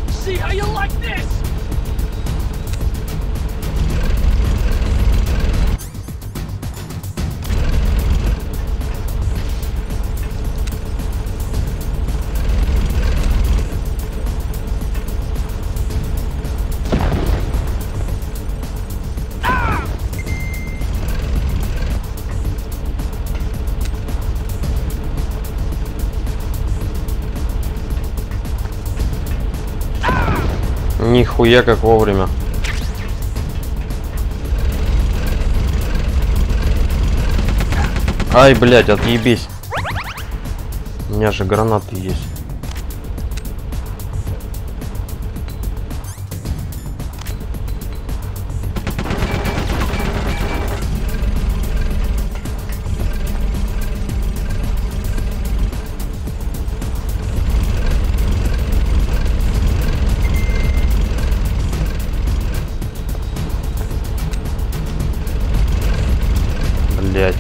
See how you like this? Нихуя как вовремя. Ай, блядь, отъебись. У меня же гранаты есть. Блядь.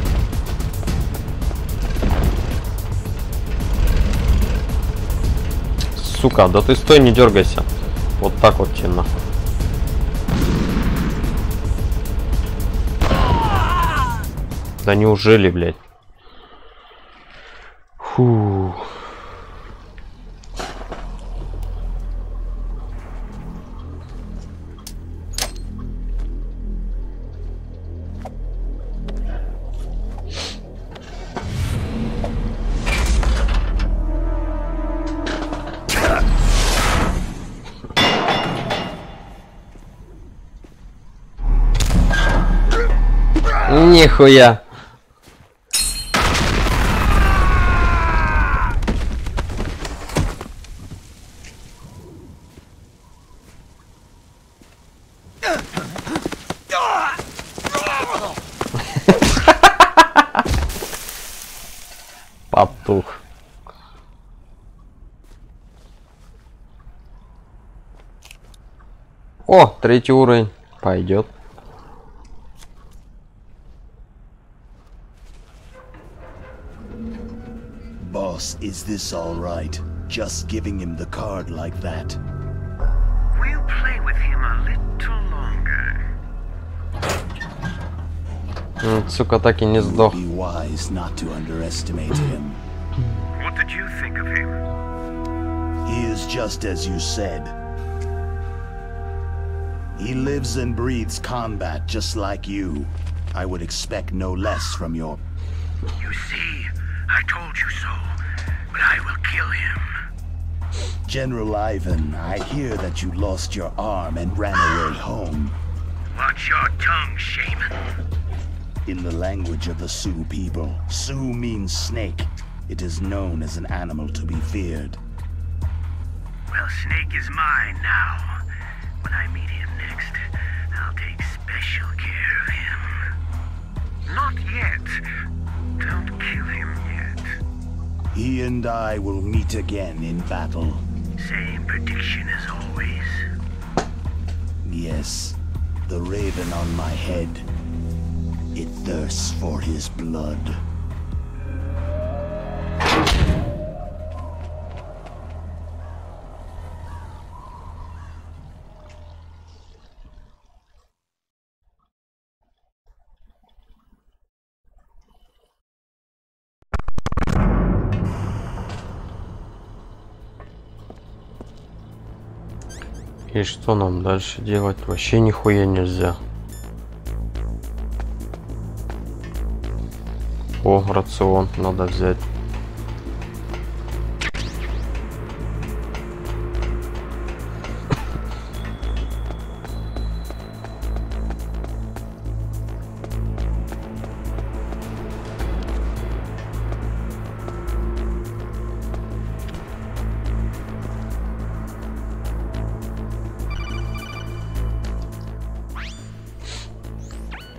Сука, да ты стой, не дергайся. Вот так вот тебе нахуй. Да неужели, блядь? Фу. Нихуя. Патух. О, третий уровень. Пойдет. Boss, is this all right? Just giving him the card like that? We'll play with him a little longer. Сука, так и не сдох. Be wise not to underestimate him. What did you think of him? He is just as you said. He lives and breathes combat just like you. I would expect no less from your... You see, I told you so, but I will kill him. General Ivan, I hear that you lost your arm and ran away home. Watch your tongue, shaman. In the language of the Sioux people, Sioux means snake. It is known as an animal to be feared. Well, Snake is mine now. When I meet him next, I'll take special care of him. Not yet. Don't kill him yet. He and I will meet again in battle. Same prediction as always. Yes, the raven on my head. It thirsts for his blood. И что нам дальше делать? Вообще нихуя нельзя. О, рацион надо взять.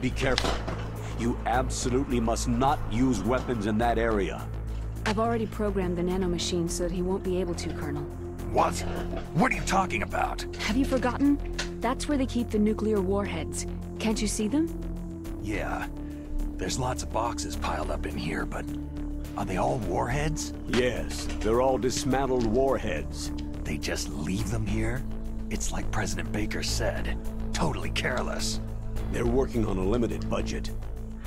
Be careful. You absolutely must not use weapons in that area. I've already programmed the nanomachine so that he won't be able to, Colonel. What? What are you talking about? Have you forgotten? That's where they keep the nuclear warheads. Can't you see them? Yeah. There's lots of boxes piled up in here, but are they all warheads? Yes, they're all dismantled warheads. They just leave them here? It's like President Baker said. Totally careless. They're working on a limited budget.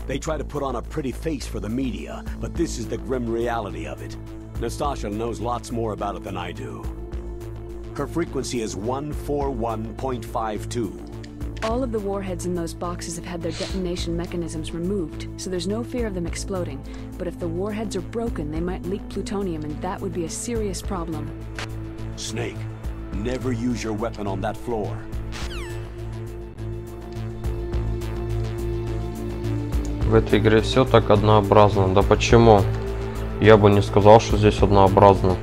They try to put on a pretty face for the media, but this is the grim reality of it. Nastasha knows lots more about it than I do. Her frequency is 141.52. All of the warheads in those boxes have had their detonation mechanisms removed, so there's no fear of them exploding. But if the warheads are broken, they might leak plutonium, and that would be a serious problem. Snake, never use your weapon on that floor. В этой игре все так однообразно. Да почему? Я бы не сказал, что здесь однообразно.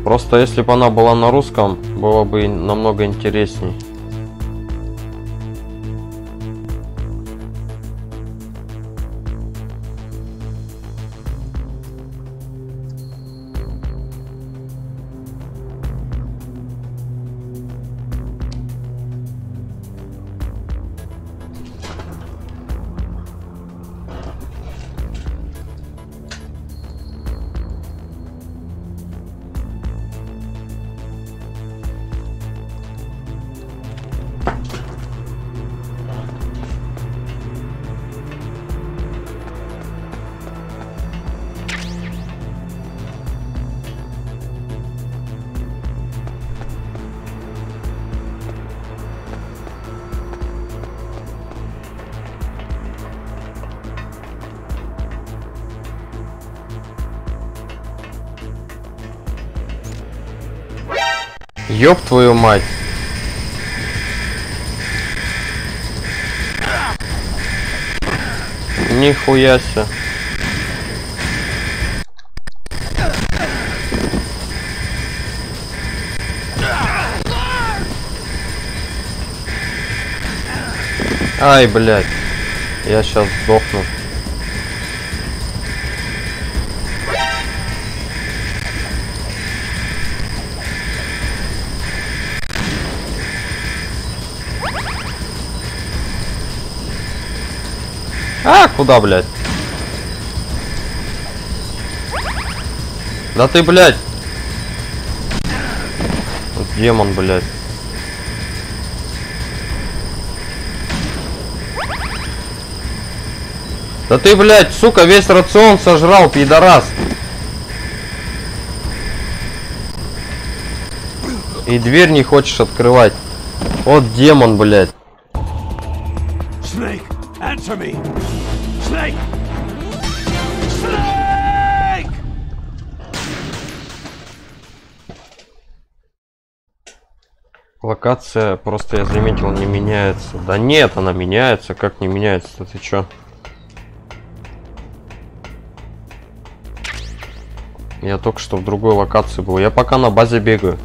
Просто если бы она была на русском, было бы намного интересней. Ёб твою мать! Нихуя себе! Ай, блядь! Я сейчас сдохну. А, куда, блядь? Да ты, блядь! Вот демон, блядь. Да ты, блядь, сука, весь рацион сожрал, пидорас. И дверь не хочешь открывать. Вот демон, блядь. Snake, answer me. Snake! Snake! Локация, просто я заметил, не меняется. Да нет, она меняется. Как не меняется? Ты чё? Я только что в другой локации был. Я пока на базе бегаю.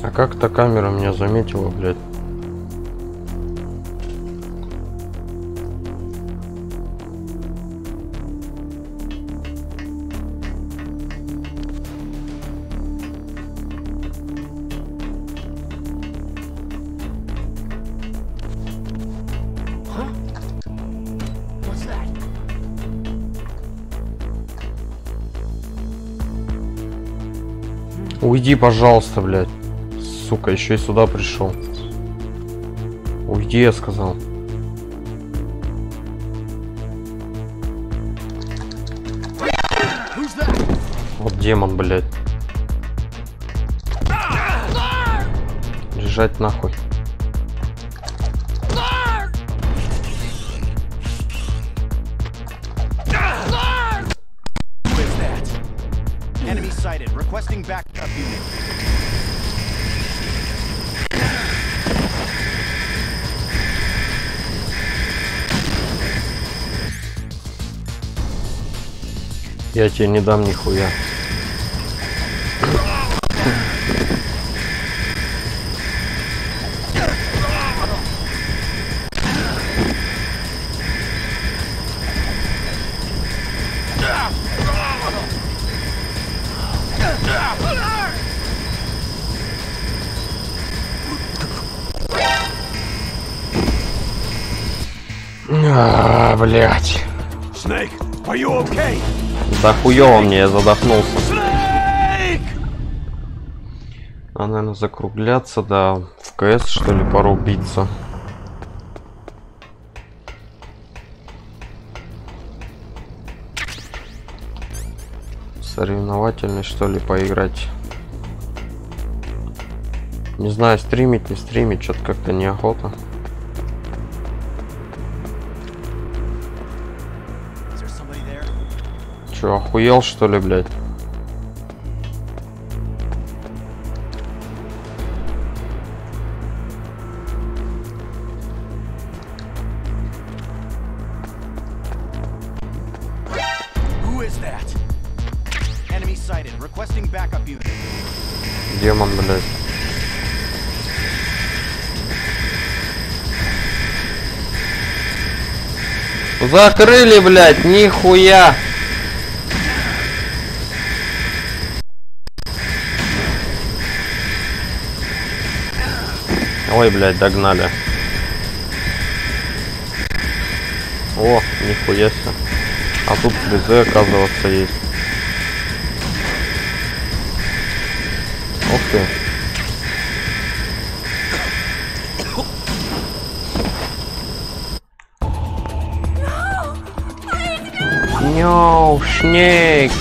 А как-то камера меня заметила, блядь. Уйди, пожалуйста, блядь. Сука, еще и сюда пришел. Уйди, я сказал. Вот демон, блядь. Лежать нахуй. Я тебе не дам нихуя. Блять. Snake, are you okay? Да хуёво мне, я задохнулся. А, наверное, закругляться, да. В КС, что ли, порубиться. Соревновательный, что ли, поиграть. Не знаю, стримить, не стримить, что-то как-то неохота. Че, охуел, что ли, блядь? Демон, блядь. Закрыли, блядь, нихуя. Ой, блядь, догнали. О, нихуя себе. А тут призы, оказывается, есть. Ух ты. No, Snake.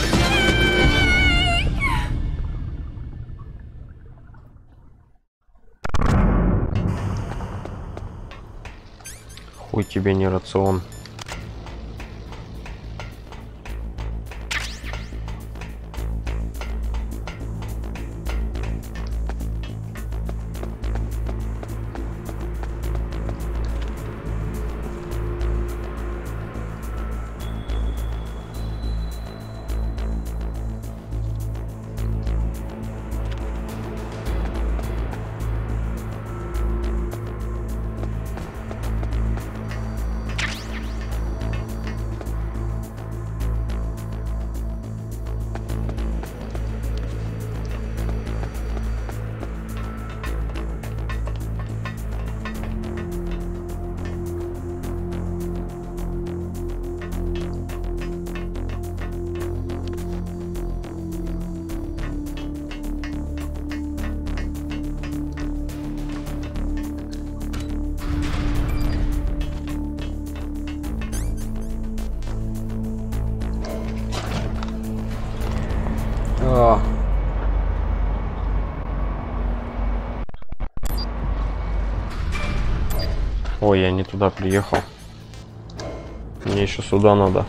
Хуй тебе не рацион. Ой, я не туда приехал. Мне еще сюда надо.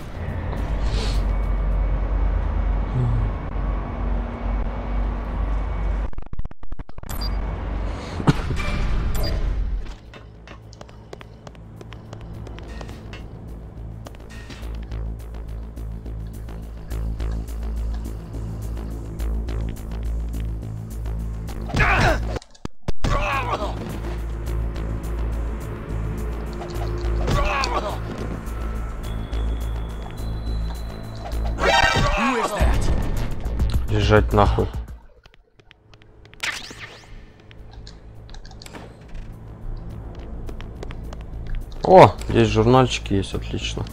Лежать нахуй. О, здесь журнальчики есть, отлично.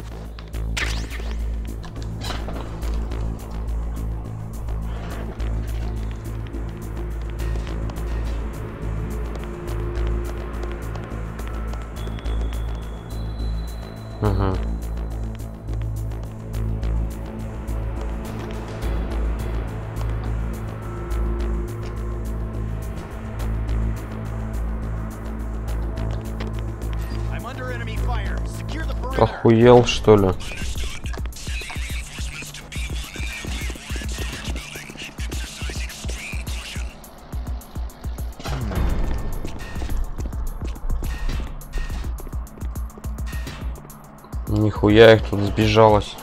Охуел, что ли? Нихуя их тут сбежалось.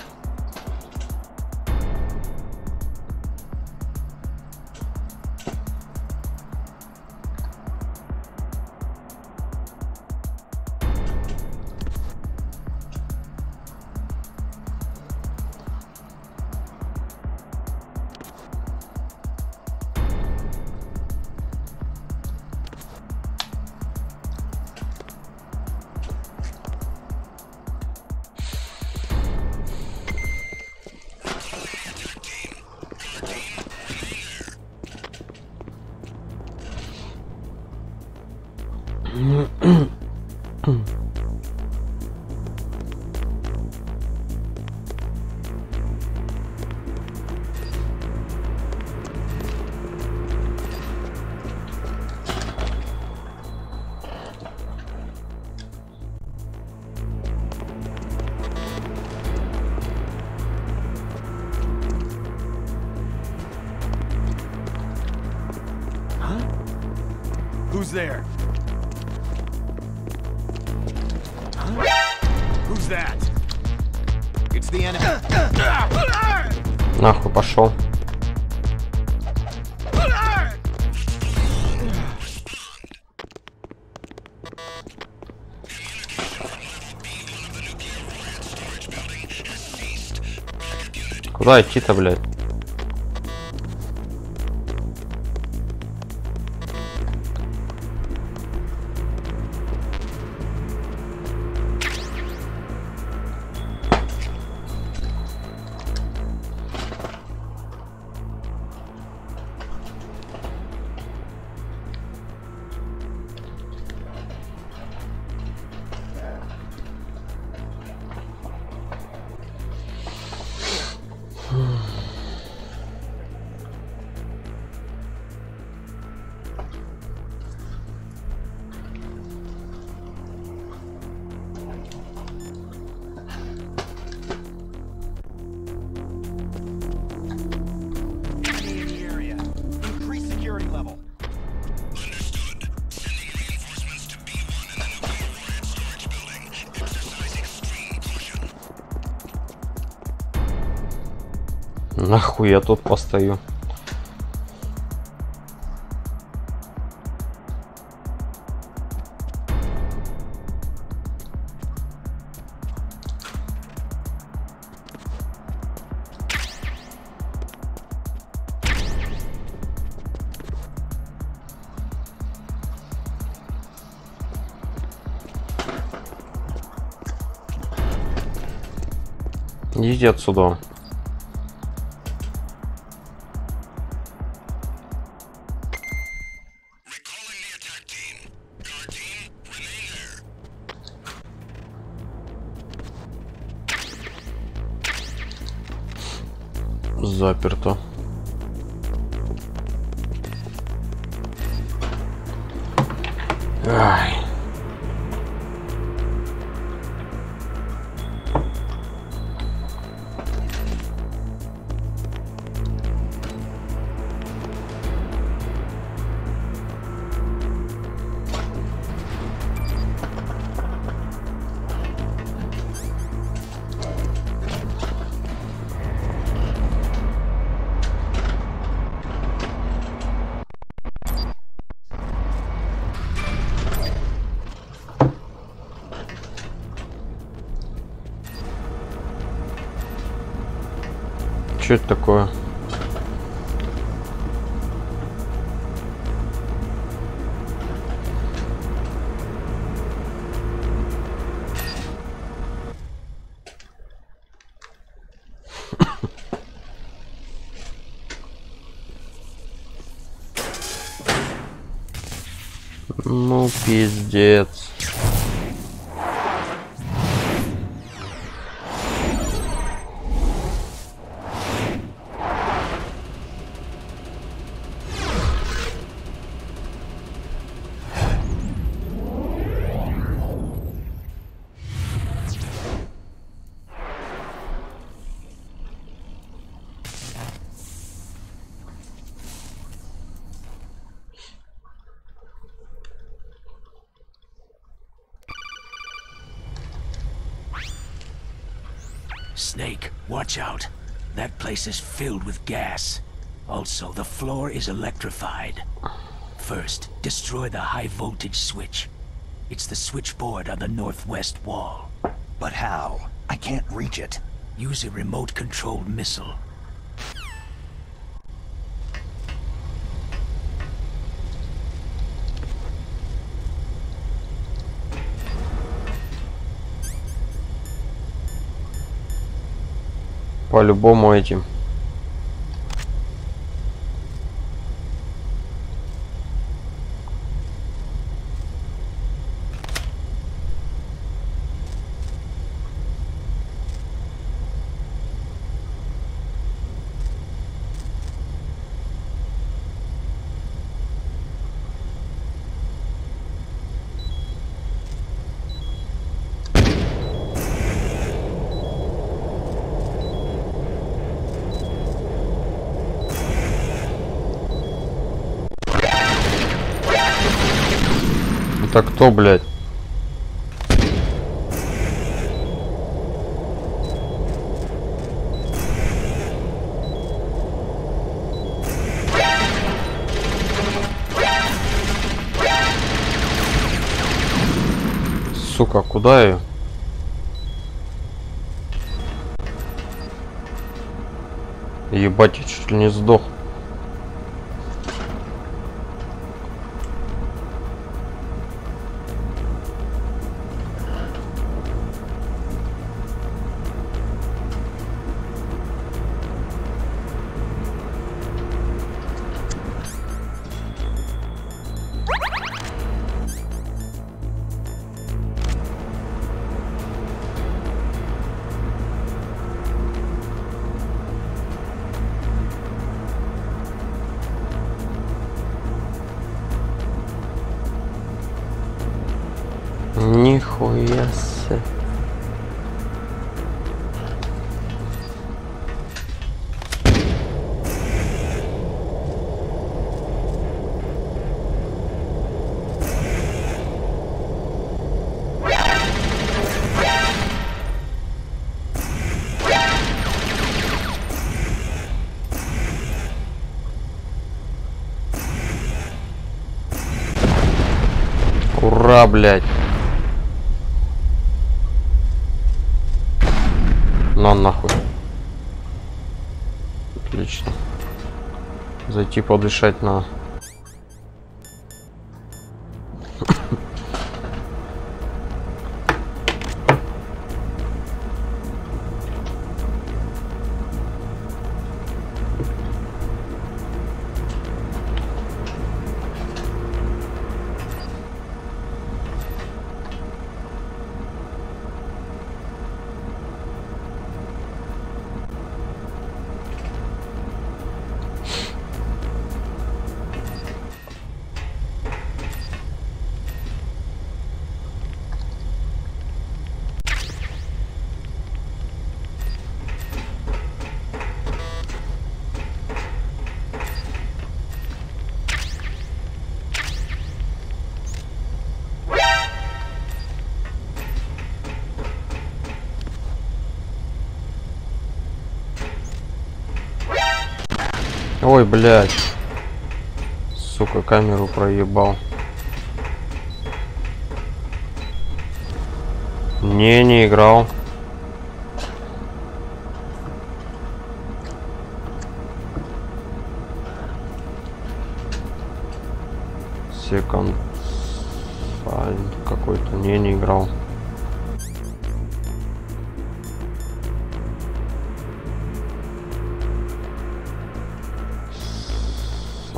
Who's there? Who's that? It's the enemy. Нахуй пошел. Куда идти-то, блядь? Нахуй я тут постою. Иди отсюда. Заперто. Ай. Что это такое? Ну, пиздец. Snake, watch out. That place is filled with gas. Also, the floor is electrified. First, destroy the high voltage switch. It's the switchboard on the northwest wall. But how? I can't reach it. Use a remote-controlled missile. По-любому этим. Это кто, блядь? Сука, куда ее? Ебать, я чуть ли не сдох. Нихуя себе. Ура, блядь. На нахуй. Отлично. Зайти подышать на. Ой, блядь. Сука, камеру проебал. Не играл. Секонд какой-то. Не играл.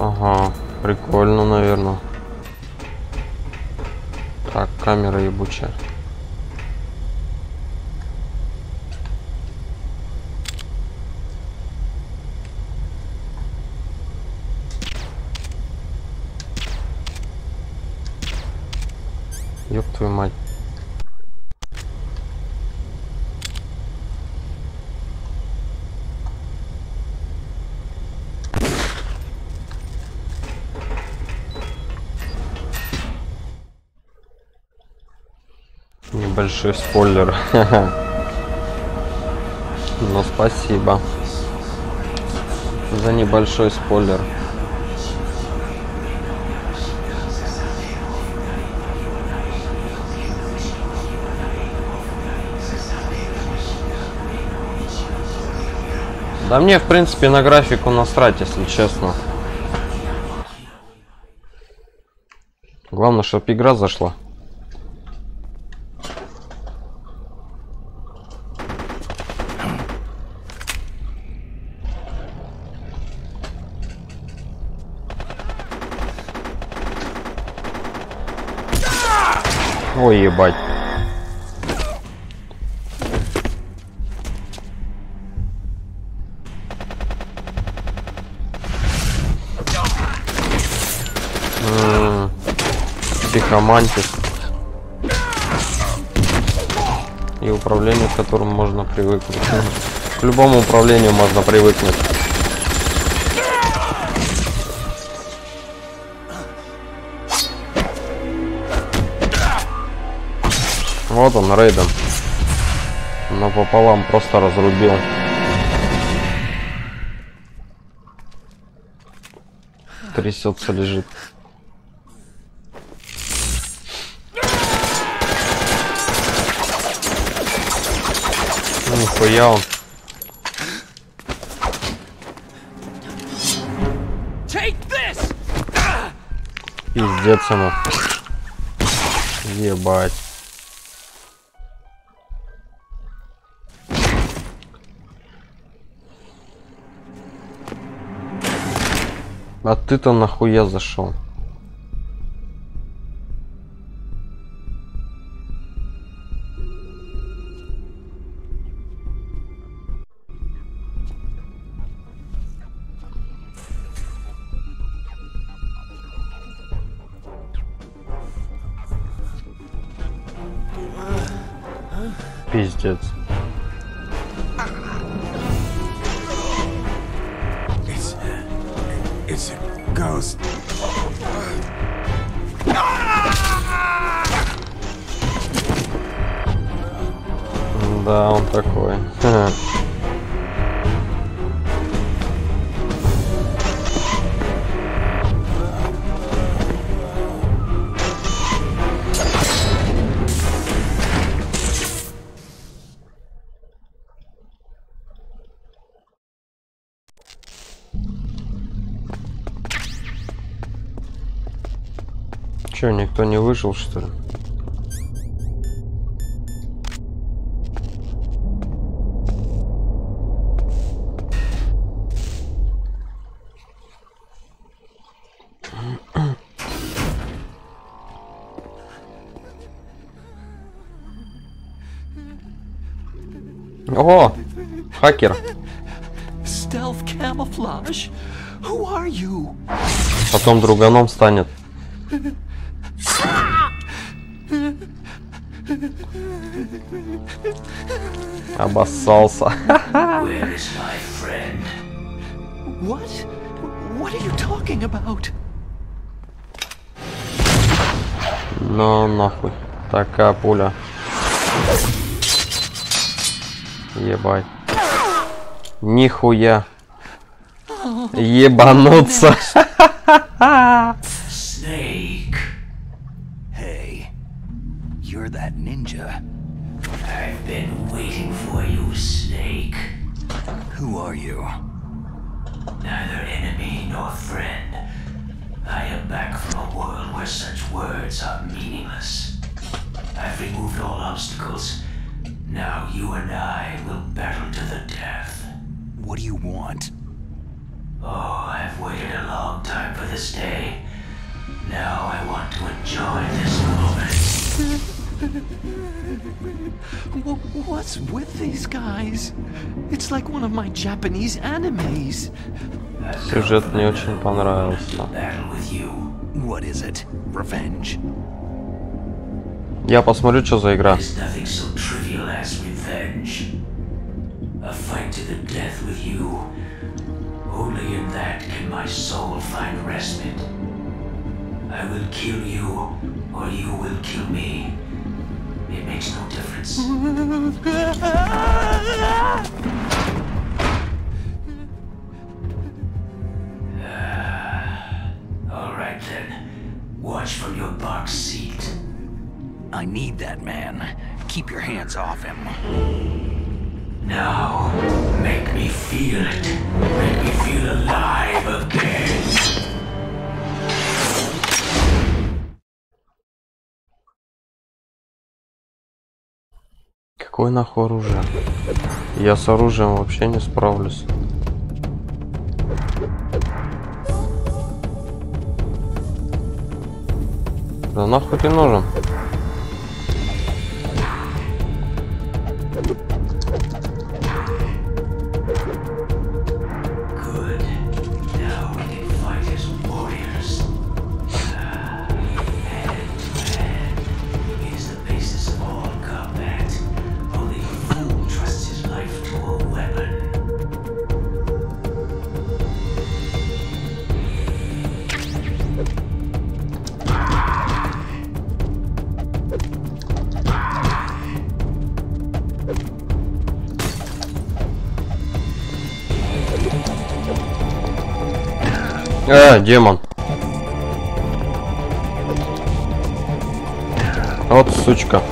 Ага, прикольно, наверное. Так, камера ебучая. Ёб твою мать. Небольшой спойлер. Но спасибо за небольшой спойлер. Да мне, в принципе, на графику насрать, если честно. Главное, чтобы игра зашла. Ой, ебать. Психомантис. И управление, к которому можно привыкнуть. К любому управлению можно привыкнуть. Вот он, рейдом. Но пополам просто разрубил. Трясется, лежит. Ну, нихуя он. Пиздец ему. Ебать. А ты-то нахуя зашел? Пиздец. It's a ghost. Да, он такой. Че, никто не выжил, что ли? О, хакер. Stealth camouflage? Who are you? Потом друганом станет. Обоссался. Where is my friend? What? What are you talking about? Ну нахуй. Такая пуля. Ебать. Нихуя. Ебануться. Snake. Hey, you're that ninja. I've been waiting for you, Snake. Who are you? Neither enemy nor friend. I am back from a world where such words are meaningless. I've removed all obstacles. Now you and I will battle to the death. What do you want? Oh, I've waited a long time for this day. Now I want to enjoy this moment. What's with these guys? It's like one of my Japanese animes. Сюжет мне очень понравился. Battle with you. What is it? Revenge? Я посмотрю, что за игра. There's nothing so trivial as revenge. A fight to the death with you. Only in that can my soul find respite. I will kill you, or you will kill me. It makes no difference. Watch from your box seat. I need that man. Keep your hands off him. Now, make me feel it. Make me feel alive again. Какое нахуй оружие? Я с оружием вообще не справлюсь. Да нахуй ты нужен? Демон. Вот сучка.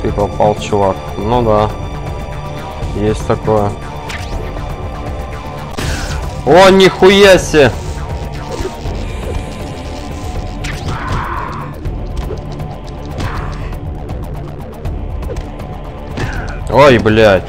Ты попал, чувак. Ну да. Есть такое. О, нихуя себе! Ой, блядь.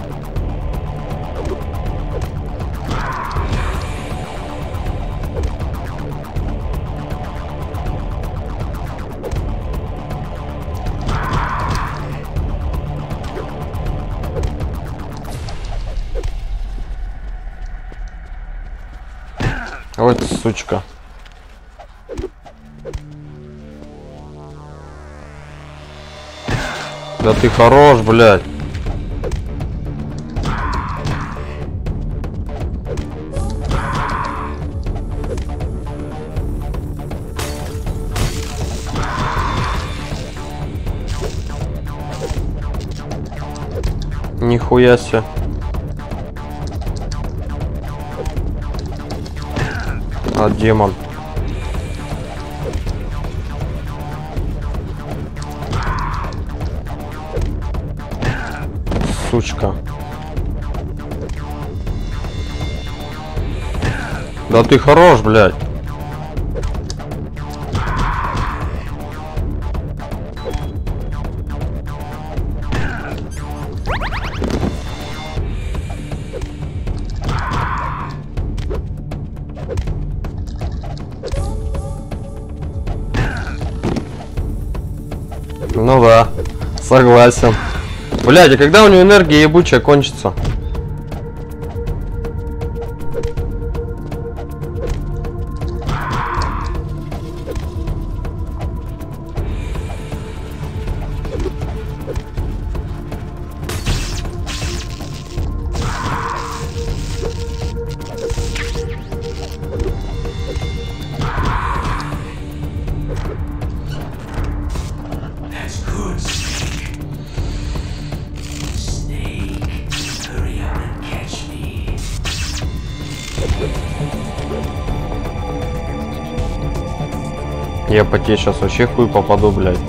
Вот сучка. Да ты хорош, блядь. Нихуя себе. А, демон. Сучка. Да ты хорош, блядь. Ну да, согласен. Блядь, а когда у него энергия ебучая кончится? Я по тебе сейчас вообще хуй попаду, блядь.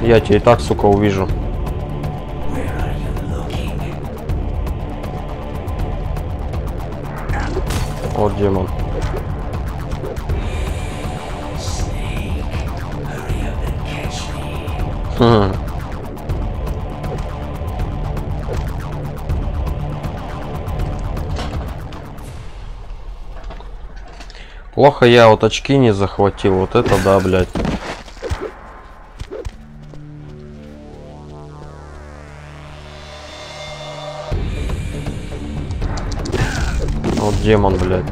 Я тебя и так, сука, увижу. Вот демон. Плохо я вот очки не захватил. Вот это да, блядь. Вот демон, блядь.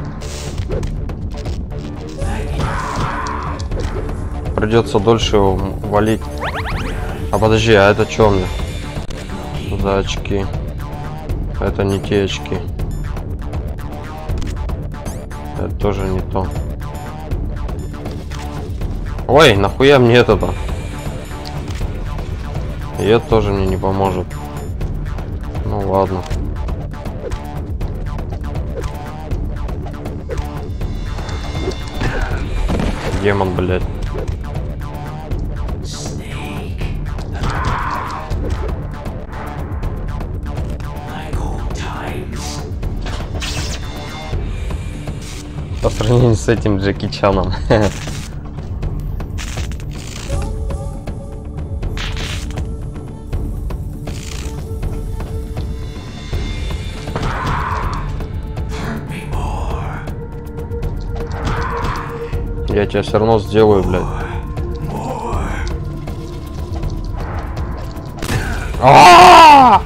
Придется дольше его валить. А подожди, а это чё мне? за очки. Это не те очки. Это тоже не то. Ой, нахуя мне это-то? И это тоже мне не поможет. Ну ладно. Демон, блядь. По сравнению с этим Джеки Чаном. Я тебя все равно сделаю, блядь. А-а-а!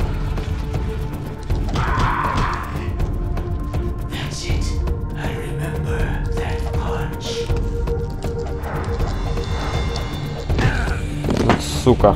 Сука.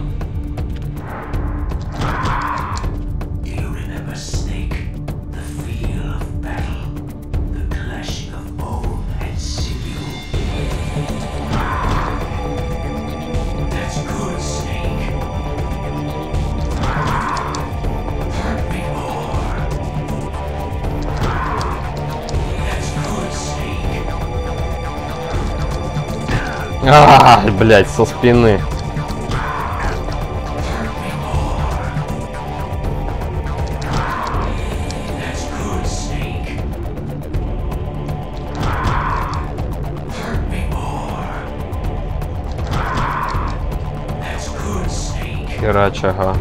Блять, со спины. Херач, ага.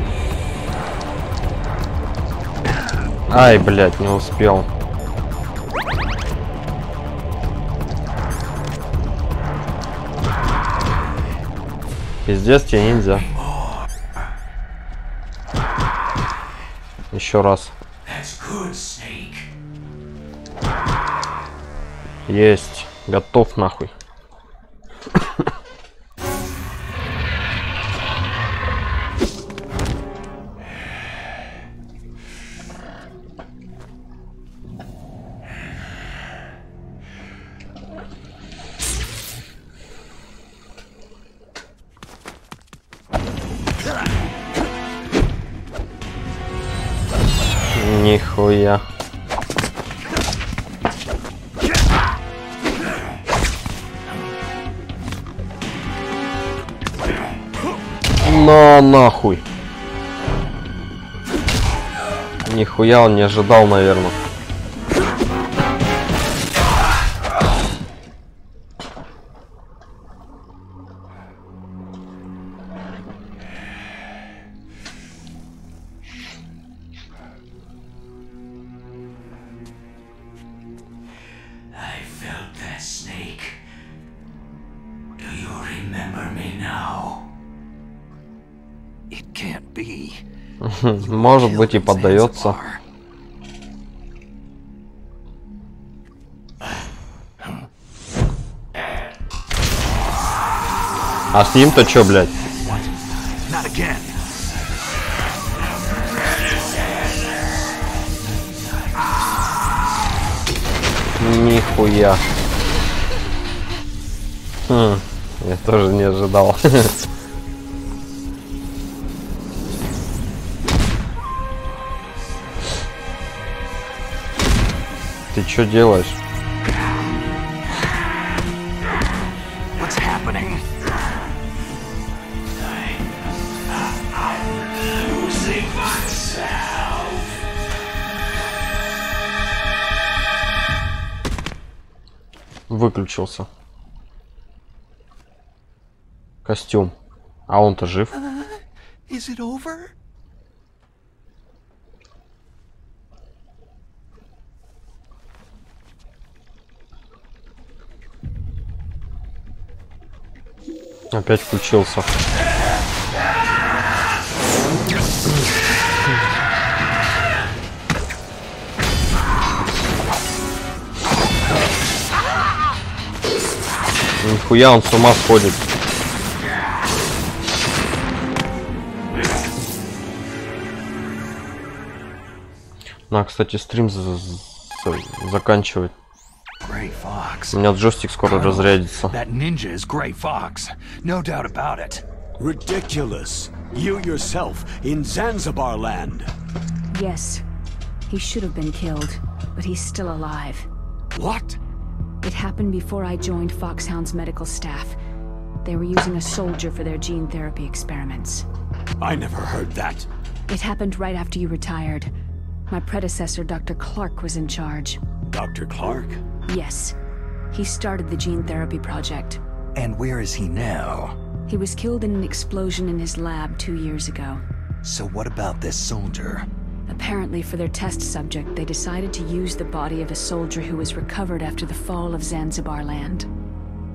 Ай, блять, не успел. Пиздец, тебе ниндзя. Еще раз. Есть. Готов нахуй. Нихуя. На нахуй. Нихуя он не ожидал, наверное. Может быть, и поддается. А с ним-то чё, блядь? Нихуя. Я тоже не ожидал. Ты что делаешь? Выключился. Костюм. А он-то жив. Опять включился. Нихуя он с ума сходит. На, кстати, стрим заканчивать. У меня джойстик скоро разрядится. That ninja is Gray Fox. No doubt about it. Ridiculous. You yourself in Zanzibar land. Yes. He should have been killed, but he's still alive. What? It happened before I joined Foxhound's medical staff. They were using a soldier for their gene therapy experiments. I never heard that. It happened right after you retired. My predecessor, Dr. Clark, was in charge. Dr. Clark? Yes. He started the gene therapy project. And where is he now? He was killed in an explosion in his lab 2 years ago. So what about this soldier? Apparently, for their test subject, they decided to use the body of a soldier who was recovered after the fall of Zanzibar land.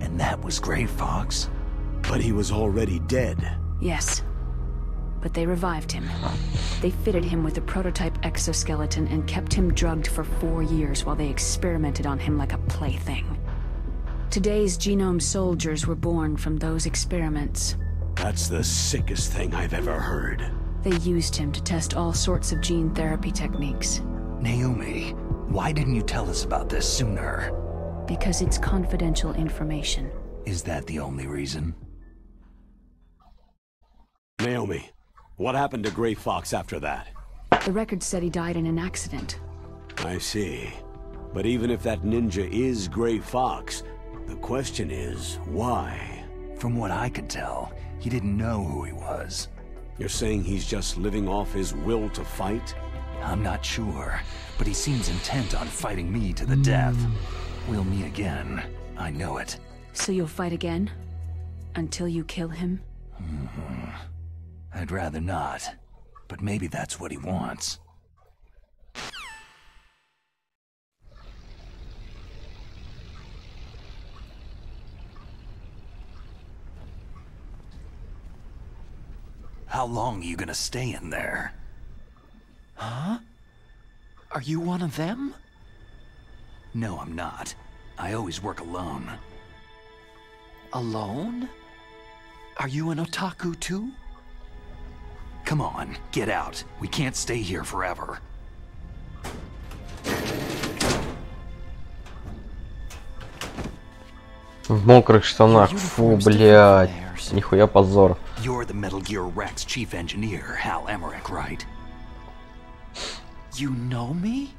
And that was Gray Fox? But he was already dead. Yes. But they revived him. They fitted him with a prototype exoskeleton and kept him drugged for 4 years while they experimented on him like a plaything. Today's genome soldiers were born from those experiments. That's the sickest thing I've ever heard. They used him to test all sorts of gene therapy techniques. Naomi, why didn't you tell us about this sooner? Because it's confidential information. Is that the only reason? Naomi, what happened to Gray Fox after that? The record said he died in an accident. I see. But even if that ninja is Gray Fox, the question is, why? From what I could tell, he didn't know who he was. You're saying he's just living off his will to fight? I'm not sure, but he seems intent on fighting me to the death. We'll meet again. I know it. So you'll fight again? Until you kill him? I'd rather not, but maybe that's what he wants. How long are you gonna stay in there? Huh? Are you one of them? No, I'm not. I always work alone. Alone? Are you an otaku too? Come on, get out. We can't stay here forever. В мокрых штанах. Фу, блядь. Нихуя позор. You're the Metal Gear Rex chief engineer, Hal Emmerich, right? You know me?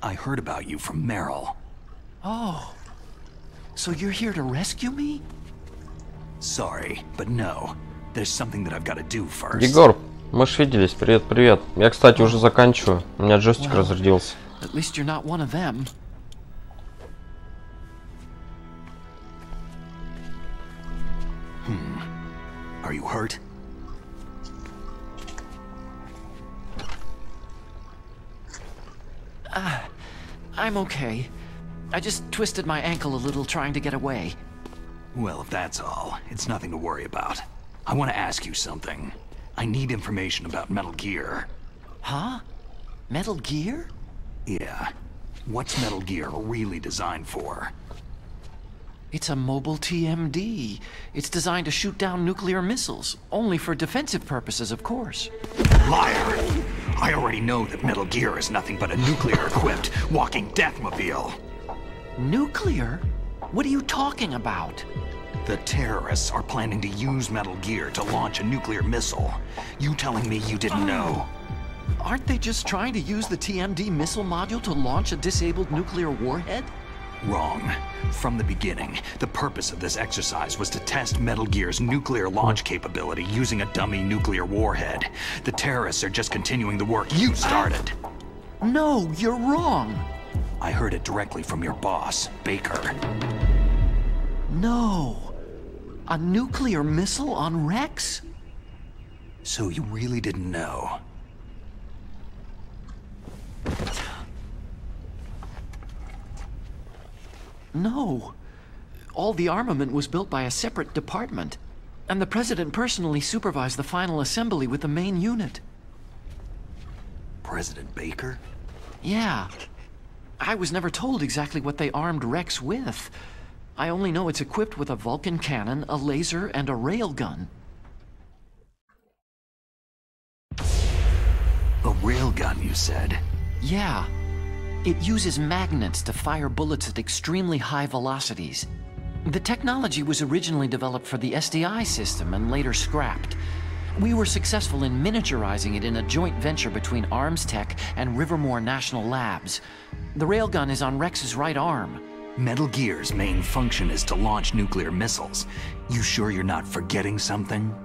I heard about you from Meryl. Oh. So you're here to rescue me? Sorry, but no. There's something that I've got to do first. Егор, мы ж виделись. Привет, привет. Я, кстати, уже заканчиваю. У меня джойстик разрядился. At least you're not one of them. Are you hurt? I'm okay. I just twisted my ankle a little trying to get away. Well, if that's all, it's nothing to worry about. I want to ask you something. I need information about Metal Gear. Huh? Metal Gear? Yeah. What's Metal Gear really designed for? It's a mobile TMD. It's designed to shoot down nuclear missiles, only for defensive purposes, of course. Liar! I already know that Metal Gear is nothing but a nuclear-equipped walking deathmobile. Nuclear? What are you talking about? The terrorists are planning to use Metal Gear to launch a nuclear missile. You telling me you didn't know? Aren't they just trying to use the TMD missile module to launch a disabled nuclear warhead? Wrong. From the beginning, the purpose of this exercise was to test Metal Gear's nuclear launch capability using a dummy nuclear warhead. The terrorists are just continuing the work you started. No, you're wrong. I heard it directly from your boss, Baker. No. A nuclear missile on Rex? So you really didn't know? No. All the armament was built by a separate department, and the President personally supervised the final assembly with the main unit. President Baker? Yeah. I was never told exactly what they armed Rex with. I only know it's equipped with a Vulcan cannon, a laser, and a railgun. A railgun, you said? Yeah. It uses magnets to fire bullets at extremely high velocities. The technology was originally developed for the SDI system and later scrapped. We were successful in miniaturizing it in a joint venture between Arms Tech and Rivermore National Labs. The railgun is on Rex's right arm. Metal Gear's main function is to launch nuclear missiles. You sure you're not forgetting something?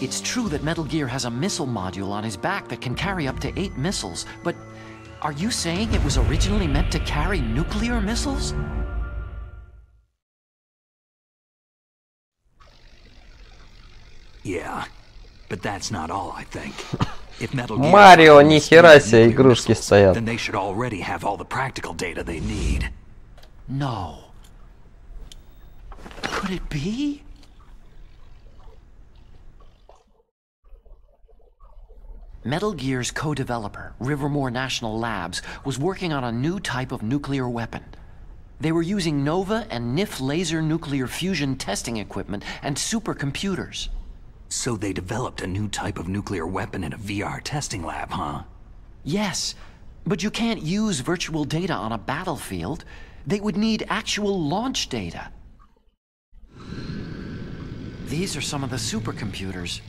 It's true that Metal Gear has a missile module on his back that can carry up to 8 missiles, but are you saying it was originally meant to carry nuclear missiles? Yeah, but that's not all, I think. If Metal Gear Марио, нихера себе игрушки стоят. Then they should already have all the practical data they need. No. Could it be? Metal Gear's co-developer, Rivermore National Labs, was working on a new type of nuclear weapon. They were using Nova and NIF laser nuclear fusion testing equipment and supercomputers. So they developed a new type of nuclear weapon in a VR testing lab, huh? Yes, but you can't use virtual data on a battlefield. They would need actual launch data. These are some of the supercomputers.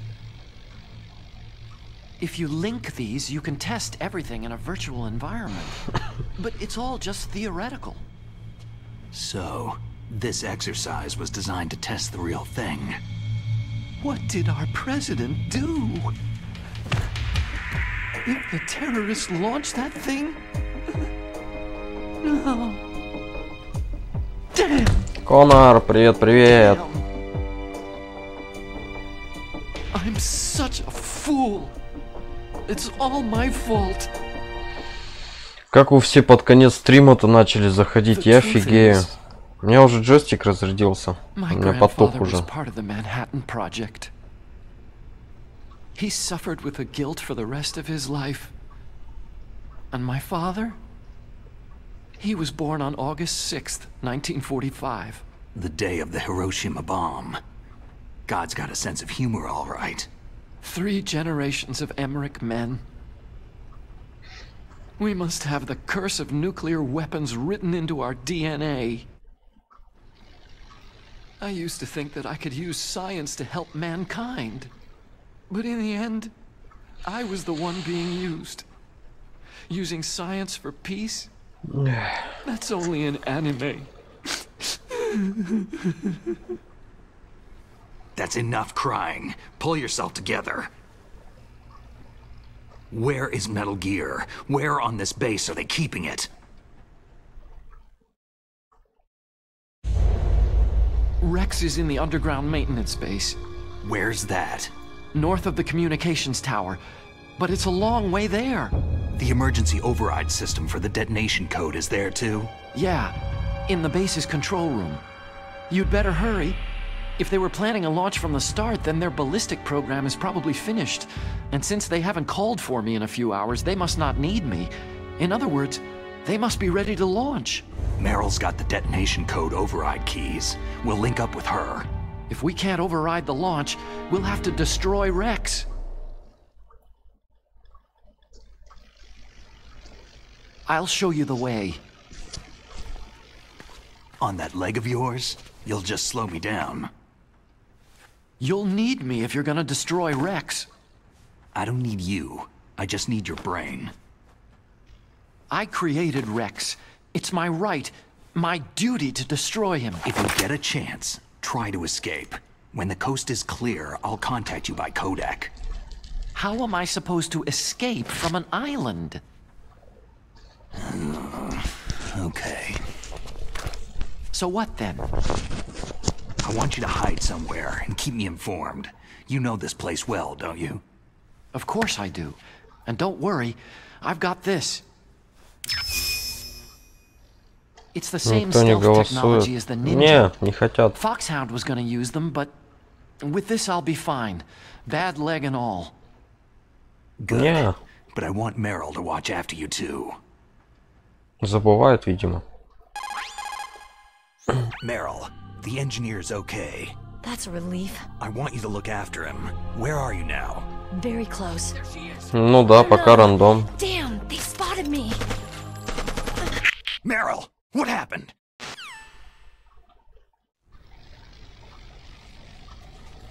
If you link these, you can test everything in a virtual environment. But it's all just theoretical. So, this exercise was designed to test the real thing. What did our president do? If the terrorists launched that thing? No. Damn! Конор, привет, привет. I'm such a fool. It's all my fault. Как вы все под конец стрима-то начали заходить, я офигею. У меня уже джойстик разрядился. У меня поток уже. He suffered with the guilt for the rest of his life. And my father? He was born on August 6th, 1945. The day of the Hiroshima bomb. God's got a sense of humor, all right. 3 generations of Emmerich men. We must have the curse of nuclear weapons written into our DNA. I used to think that I could use science to help mankind. But in the end, I was the one being used. Using science for peace? That's only in anime. That's enough crying. Pull yourself together. Where is Metal Gear? Where on this base are they keeping it? Rex is in the underground maintenance base. Where's that? North of the communications tower. But it's a long way there. The emergency override system for the detonation code is there too? Yeah, in the base's control room. You'd better hurry. If they were planning a launch from the start, then their ballistic program is probably finished. And since they haven't called for me in a few hours, they must not need me. In other words, they must be ready to launch. Meryl's got the detonation code override keys. We'll link up with her. If we can't override the launch, we'll have to destroy Rex. I'll show you the way. On that leg of yours, you'll just slow me down. You'll need me if you're gonna destroy Rex. I don't need you. I just need your brain. I created Rex. It's my right, my duty to destroy him. If you get a chance, try to escape. When the coast is clear, I'll contact you by codec. How am I supposed to escape from an island? Okay. So what then? I want you to hide somewhere and keep me informed. You know this place well, don't you? Of course I do. And don't worry, I've got this. It's the same stealth technology as the Ninja. Не хотят. Foxhound was gonna use them, but with this I'll be fine. Bad leg and all. Good. Не. But I want Meryl to watch after you too. Забывают, видимо. Meryl, the engineer's okay. That's a relief. I want you to look after him. Where are you now? Very close. Ну да, пока рандом. Damn, they spotted me. What happened?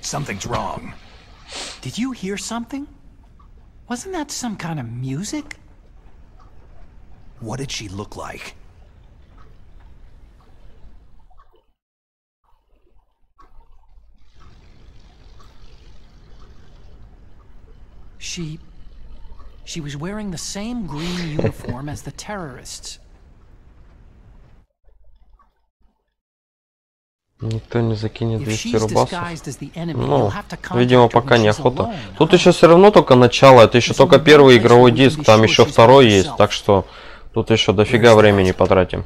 Something's wrong. Did you hear something? Wasn't that some kind of music? What did she look like? She was wearing the same green uniform as the terrorists. Никто не закинет 200 рубасов. Ну, видимо, пока неохота. Тут еще все равно только начало. Это еще только первый игровой диск. Там еще второй есть. Так что тут еще дофига времени потратим.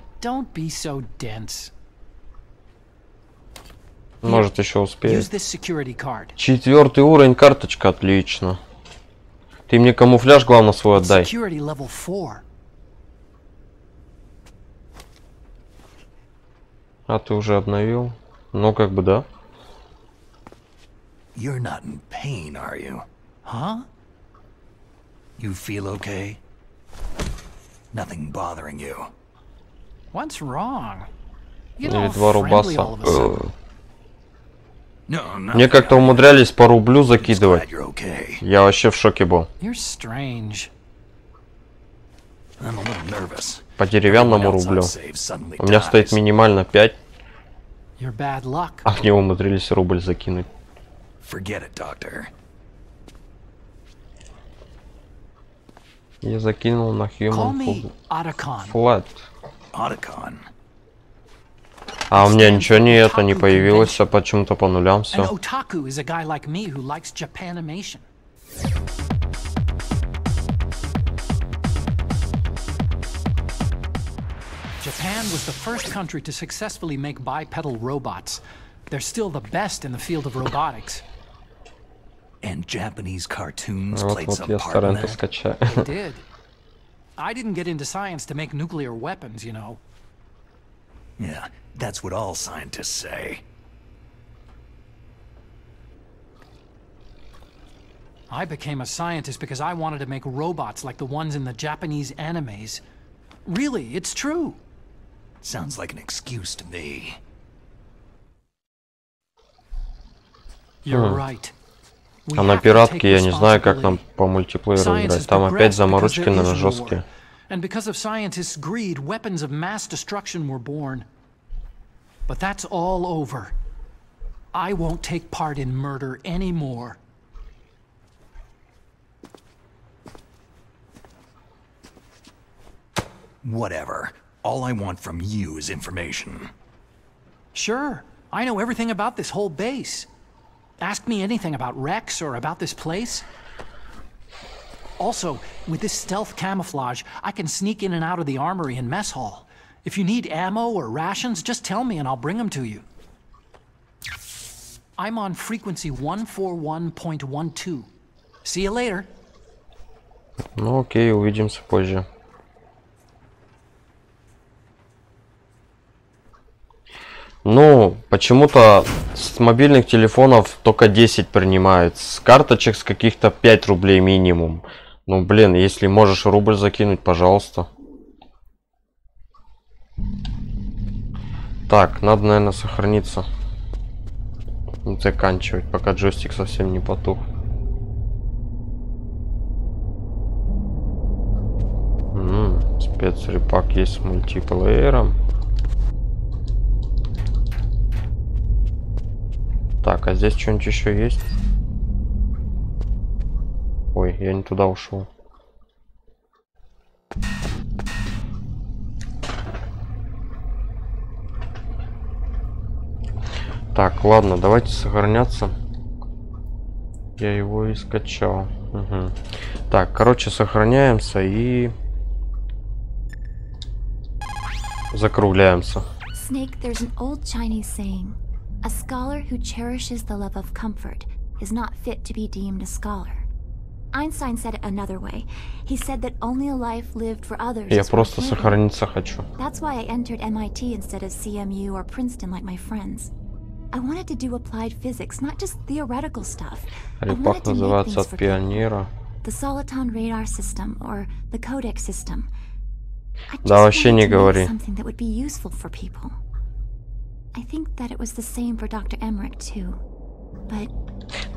Может, еще успею. 4-й уровень, карточка, отлично. Ты мне камуфляж, главное, свой отдай. А ты уже обновил? Ну, как бы да. You're not in pain, are you? Huh? You feel okay? Nothing bothering you. What's wrong? Или 2 рубаса. Мне как-то умудрялись по рублю закидывать. Я вообще в шоке был. По деревянному рублю. У меня стоит минимально 5. А мне умудрились рубль закинуть. Я закинул на Human Flat. А у меня ничего не появилось, а почему-то по нулям все. Japan was the first country to successfully make bipedal robots. They're still the best in the field of robotics. And Japanese cartoons played some part in that. They did. I didn't get into science to make nuclear weapons, you know. Yeah, that's what all scientists say. I became a scientist because I wanted to make robots like the ones in the Japanese animes. Really, it's true. Sounds like an excuse to me. You're right. А на пиратке я не знаю, как нам по мультиплееру играть. Там опять заморочки, наверное, жесткие. And because of scientists' greed, weapons of mass destruction were born. But that's all over. I won't take part in murder anymore. Whatever. All I want from you is information. Sure. I know everything about this whole base. Ask me anything about Rex or about this place. Also, with this stealth camouflage, I can sneak in and out of the armory and mess hall. If you need ammo or rations, just tell me and I'll bring them to you. I'm on frequency 141.12. See you later. Ну окей, увидимся позже. Ну, почему-то с мобильных телефонов только 10 принимают. С карточек с каких-то 5 рублей минимум. Ну, блин, если можешь рубль закинуть, пожалуйста. Так, надо, наверное, сохраниться. И заканчивать, пока джойстик совсем не потух. Спецрепак есть с мультиплеером. Так, а здесь что-нибудь еще есть? Ой, я не туда ушел. Так, ладно, давайте сохраняться. Я его и скачал. Угу. Так, короче, сохраняемся и закругляемся. Snake, there's an old Chinese saying. A scholar who cherishes the love of comfort is not fit to be deemed a scholar. Einstein said it another way. He said that only a life lived for others. Я просто сохраниться хочу. That's why I entered MIT instead of CMU or Princeton like my friends. I wanted to do applied physics, not just theoretical stuff. Репак называется от пионера. The Soliton radar system or the Codex system. Да вообще не говори.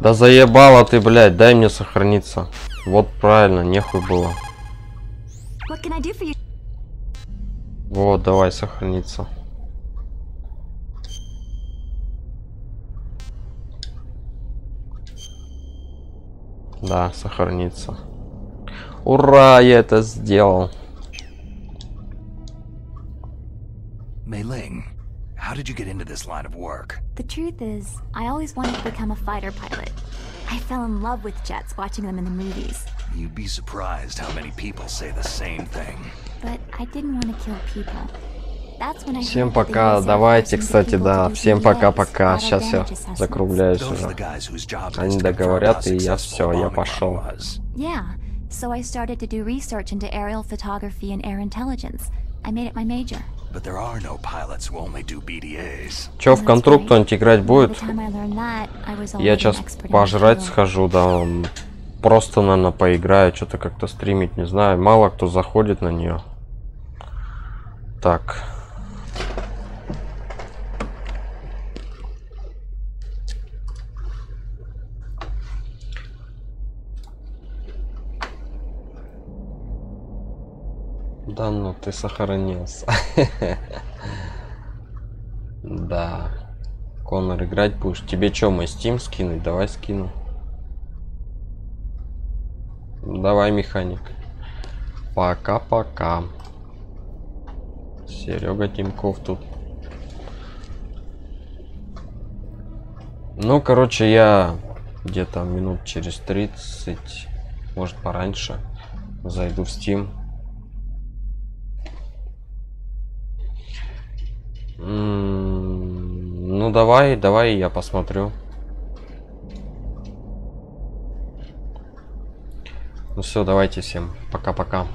Да заебала ты, блядь, дай мне сохраниться. Вот правильно, нехуй было. Вот, давай сохраниться. Да, сохраниться. Ура, я это сделал. Mei-Ling, how did you get into this line of work? The truth is, I always wanted to become a fighter pilot. I fell in love with jets watching them in the movies. You'd be surprised how many people say the same thing. But I didn't want to kill people. That's when I Всем пока, давайте, кстати, да, всем пока-пока. Сейчас я закругляюсь уже. Они договорят, и я все, я пошел. Yeah, so I started to do research into aerial photography and air intelligence. I made it my major. But there are no pilots who only do BDAs. Чё, в контру кто-нибудь играть будет? Я сейчас пожрать схожу, да. Просто, наверное, поиграю. Что-то как-то стримить, не знаю. Мало кто заходит на нее. Так. Да ну ты сохранился. Да. Конор, играть будешь? Тебе что, мой Steam скинуть? Давай скину. Давай, механик. Пока-пока. Серега Тимков тут. Ну, короче, я где-то минут через 30, может пораньше, зайду в Steam. Ну давай я посмотрю. Ну все, давайте всем пока-пока.